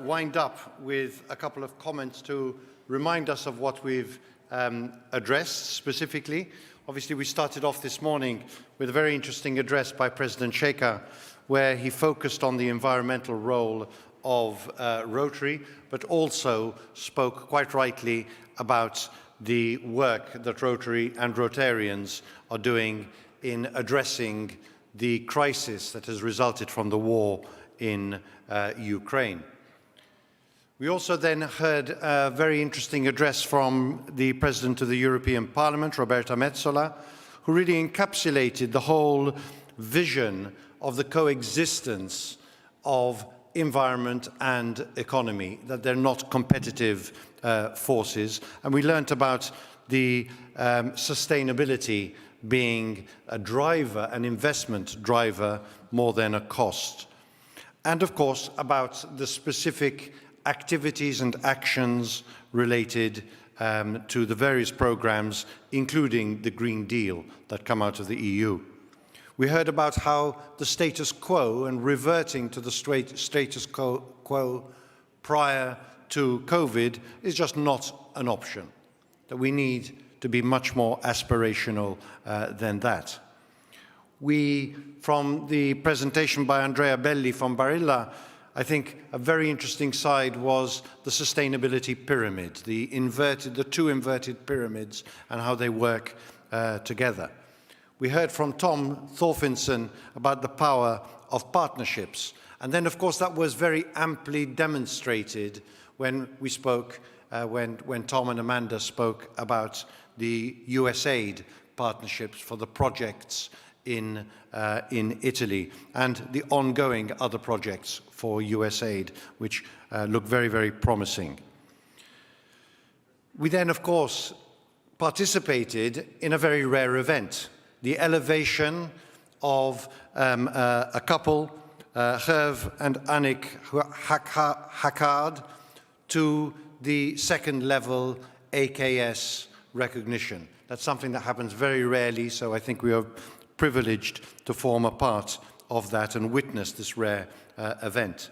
wind up with a couple of comments to remind us of what we've addressed specifically. Obviously, we started off this morning with a very interesting address by President Shekhar, where he focused on the environmental role of Rotary, but also spoke quite rightly about the work that Rotary and Rotarians are doing in addressing the crisis that has resulted from the war in Ukraine. We also then heard a very interesting address from the President of the European Parliament, Roberta Metsola, who really encapsulated the whole vision of the coexistence of environment and economy, that they're not competitive forces. And we learnt about the sustainability being a driver, an investment driver, more than a cost. And of course, about the specific activities and actions related to the various programs, including the Green Deal that come out of the EU. We heard about how the status quo and reverting to the status quo prior to COVID is just not an option, that we need to be much more aspirational than that. From the presentation by Andrea Belli from Barilla, I think a very interesting side was the sustainability pyramid, the two inverted pyramids and how they work together. We heard from Tom Thorfinson about the power of partnerships. And then, of course, that was very amply demonstrated when we spoke, when Tom and Amanda spoke about the USAID partnerships for the projects in Italy and the ongoing other projects for USAID, which look very, very promising. We then, of course, participated in a very rare event, the elevation of a couple, Herve and Annick Hackard, to the second level AKS recognition. That's something that happens very rarely, so I think we are privileged to form a part of that and witness this rare event.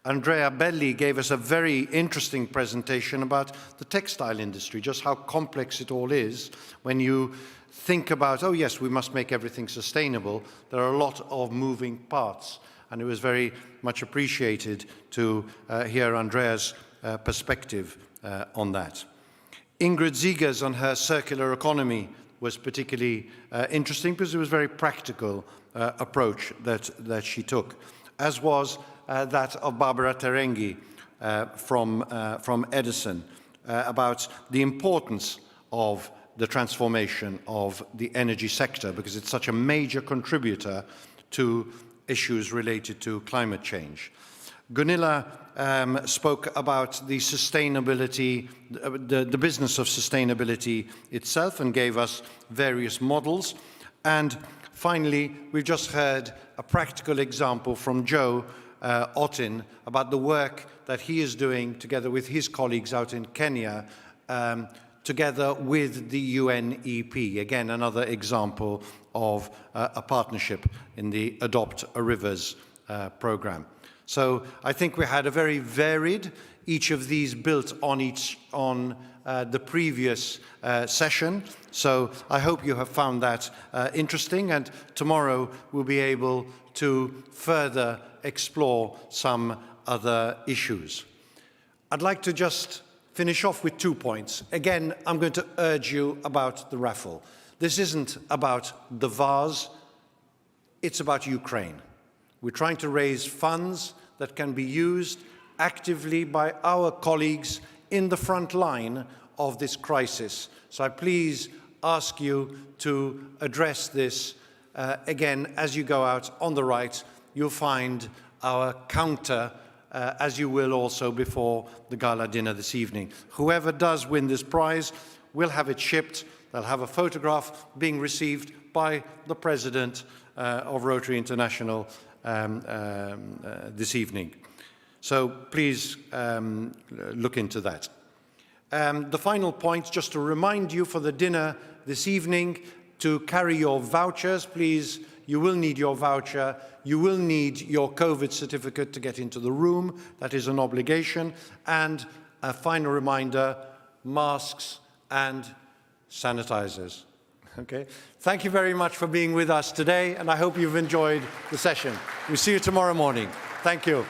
Andrea Belli gave us a very interesting presentation about the textile industry, just how complex it all is when you think about, oh yes, we must make everything sustainable. There are a lot of moving parts, and it was very much appreciated to hear Andrea's perspective on that. Ingrid Zeegers on her circular economy was particularly interesting because it was a very practical approach that she took, as was that of Barbara Terenghi from Edison about the importance of the transformation of the energy sector because it's such a major contributor to issues related to climate change. Gunilla spoke about the sustainability, the business of sustainability itself and gave us various models. And finally, we've just heard a practical example from Joe Otin about the work that he is doing together with his colleagues out in Kenya, together with the UNEP. Again, another example of a partnership in the Adopt a Rivers program. So I think we had a very varied, each of these built on the previous session. So I hope you have found that interesting, and tomorrow we'll be able to further explore some other issues. I'd like to just finish off with 2 points. Again, I'm going to urge you about the raffle. This isn't about the vase, it's about Ukraine. We're trying to raise funds that can be used actively by our colleagues in the front line of this crisis. So I please ask you to address this. Again, as you go out on the right, you'll find our counter, as you will also before the gala dinner this evening. Whoever does win this prize will have it shipped. They'll have a photograph being received by the President of Rotary International this evening. So please look into that. The final point, just to remind you for the dinner this evening, to carry your vouchers, please. You will need your voucher. You will need your COVID certificate to get into the room. That is an obligation. And a final reminder, masks and sanitizers. Okay. Thank you very much for being with us today, and I hope you've enjoyed the session. We'll see you tomorrow morning. Thank you.